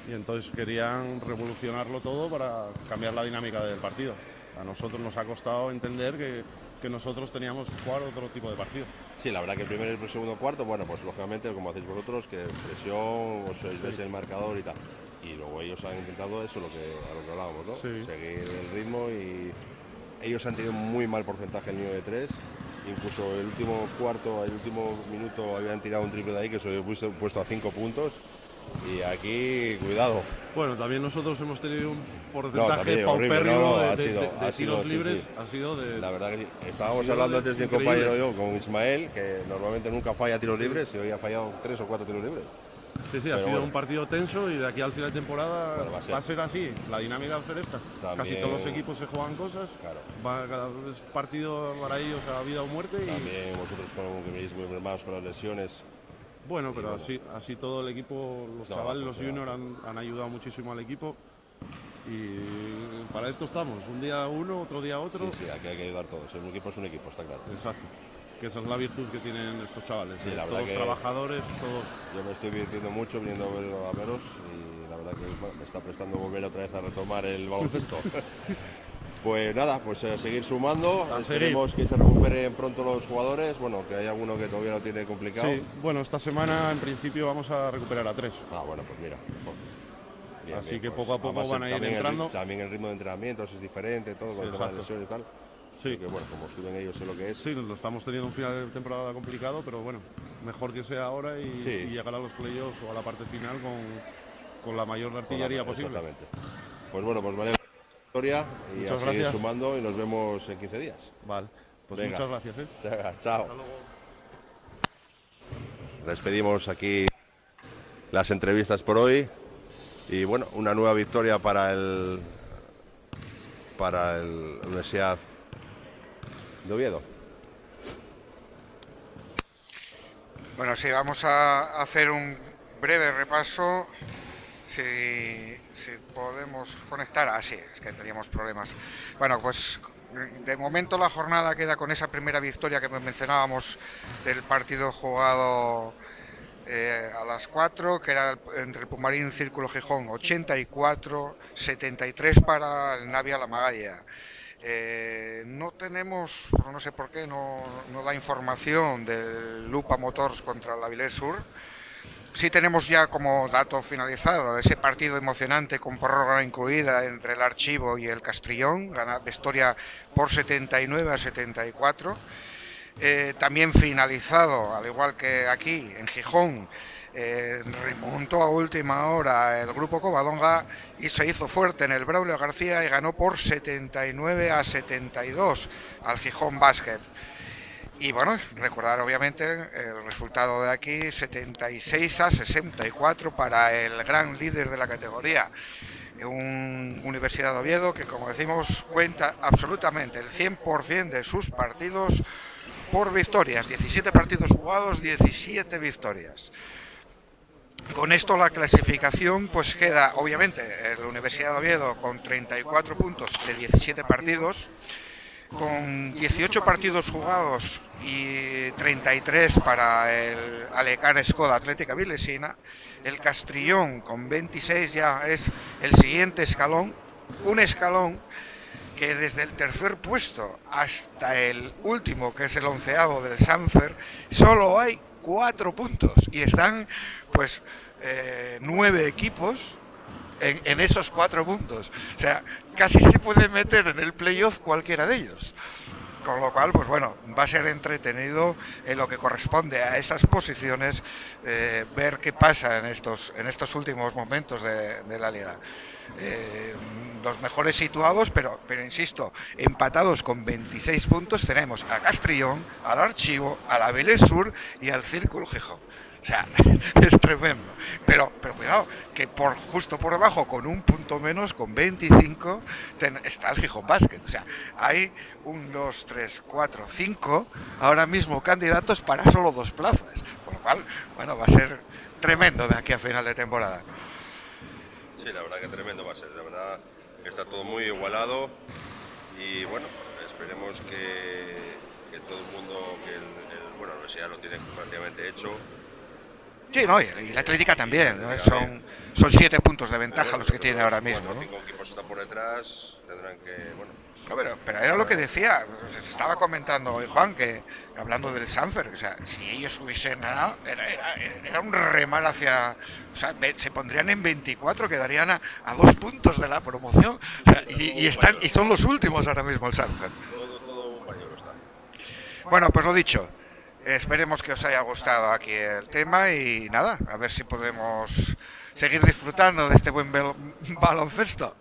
y entonces querían revolucionarlo todo para cambiar la dinámica del partido. A nosotros nos ha costado entender que nosotros teníamos que jugar otro tipo de partido. Sí, la verdad que el primer y el segundo cuarto, bueno, pues lógicamente, como hacéis vosotros, que presión, veis el marcador y tal. Y luego ellos han intentado eso, a lo que hablábamos, ¿no? Sí. Seguir el ritmo y ellos han tenido muy mal porcentaje el niño de 3. Incluso el último minuto habían tirado un triple de ahí que se había puesto a 5 puntos. Y aquí, cuidado. Bueno, también nosotros hemos tenido un porcentaje paupérrimo de tiros libres. Sí. Ha sido de... La verdad que sí. Estábamos hablando antes mi compañero y yo con Ismael, que normalmente nunca falla tiros libres, y hoy ha fallado 3 o 4 tiros libres. Sí, ha sido un partido tenso y de aquí al final de temporada va a ser así. La dinámica va a ser esta. También, casi todos los equipos se juegan cosas. Claro. Cada partido para ellos a vida o muerte. También vosotros que veis muy hermanos con las lesiones. Bueno, pero así todo el equipo, los chavales, los juniors han ayudado muchísimo al equipo. Y para esto estamos, un día uno, otro día otro. Sí, aquí hay que ayudar todos. Un equipo es un equipo, está claro. Exacto. Que esa es la virtud que tienen estos chavales. Sí, la todos trabajadores, todos. Yo me estoy divirtiendo mucho viniendo a veros y la verdad que me está prestando volver otra vez a retomar el baloncesto. Pues nada, pues a seguir sumando, esperemos que se recuperen pronto los jugadores, bueno, que hay alguno que todavía lo tiene complicado. Sí, bueno, esta semana en principio vamos a recuperar a 3. Bueno, pues mira. Bien, así que pues, poco a poco van a ir entrando. También el ritmo de entrenamiento es diferente, todo con el tema de lesiones y tal. Sí. Que bueno, como estuven ellos sé lo que es. Sí, lo estamos teniendo un final de temporada complicado, pero bueno, mejor que sea ahora y llegar a los playoffs o a la parte final con la mayor artillería posible. Exactamente. Pues bueno, pues vale. Historia y muchas a seguir sumando y nos vemos en 15 días. Vale, pues venga. Muchas gracias. Venga, chao. Despedimos aquí las entrevistas por hoy y bueno, una nueva victoria para el Universidad de Oviedo. Bueno, sí, vamos a hacer un breve repaso. Si podemos conectar. Sí, es que teníamos problemas. Bueno, pues de momento la jornada queda con esa primera victoria que mencionábamos del partido jugado a las 4, que era entre el Pumarín Círculo Gijón, 84-73 para el Navia La Magalla. No tenemos, no sé por qué, no da información del Lupa Motors contra la Avilés Sur. Sí tenemos ya como dato finalizado ese partido emocionante con prórroga incluida entre el Archivo y el Castrillón, victoria por 79-74. También finalizado, al igual que aquí en Gijón, remontó a última hora el grupo Covadonga y se hizo fuerte en el Braulio García y ganó por 79-72 al Gijón Basket. Y bueno, recordar obviamente el resultado de aquí, 76-64 para el gran líder de la categoría, un Universidad de Oviedo que, como decimos, cuenta absolutamente el 100% de sus partidos por victorias, 17 partidos jugados, 17 victorias. Con esto la clasificación pues queda, obviamente, la Universidad de Oviedo con 34 puntos de 17 partidos, con 18 partidos jugados y 33 para el Alecán Skoda Atlética Vilesina. El Castrillón con 26 ya es el siguiente escalón, un escalón que desde el tercer puesto hasta el último, que es el 11º del Sanfer, solo hay 4 puntos y están pues 9 equipos en esos 4 puntos. O sea, casi se puede meter en el playoff cualquiera de ellos. Con lo cual, pues bueno, va a ser entretenido en lo que corresponde a esas posiciones, ver qué pasa en estos últimos momentos de la liga. Los mejores situados, pero insisto, empatados con 26 puntos, tenemos a Castrillón, al Archivo, a la Avilés Sur y al Círculo Gijón. O sea, es tremendo. Pero cuidado, que justo por debajo, con un punto menos, con 25, está el Gijón Basket. O sea, hay 1, 2, 3, 4, 5 ahora mismo candidatos para solo 2 plazas. Por lo cual, bueno, va a ser tremendo de aquí a final de temporada. Sí, la verdad que tremendo va a ser. La verdad que está todo muy igualado y bueno, esperemos que todo el mundo, bueno, la universidad lo tiene prácticamente hecho. Sí, no, y la Atlética también, ¿no? Son 7 puntos de ventaja los que tiene ahora mismo, ¿no? 5 equipos están por detrás, tendrán que, bueno... No, pero era lo que decía, estaba comentando hoy Juan, que hablando del Sanfer, o sea, si ellos hubiesen ganado, era un remar hacia... O sea, se pondrían en 24, quedarían a 2 puntos de la promoción, o sea, y son los últimos ahora mismo el Sanfer. Todo un pañuelo está. Bueno, pues lo dicho. Esperemos que os haya gustado aquí el tema y nada, a ver si podemos seguir disfrutando de este buen baloncesto.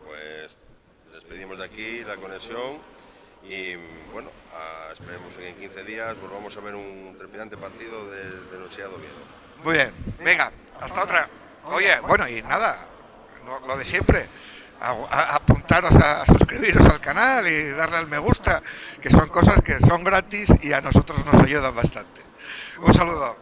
Pues despedimos de aquí la conexión y bueno, esperemos que en 15 días volvamos a ver un trepidante partido de la Universidad de Oviedo. Muy bien, venga, hasta otra. Oye, bueno, y nada, lo de siempre. Apuntaros a suscribiros al canal y darle al me gusta, que son cosas que son gratis y a nosotros nos ayudan bastante. Un saludo.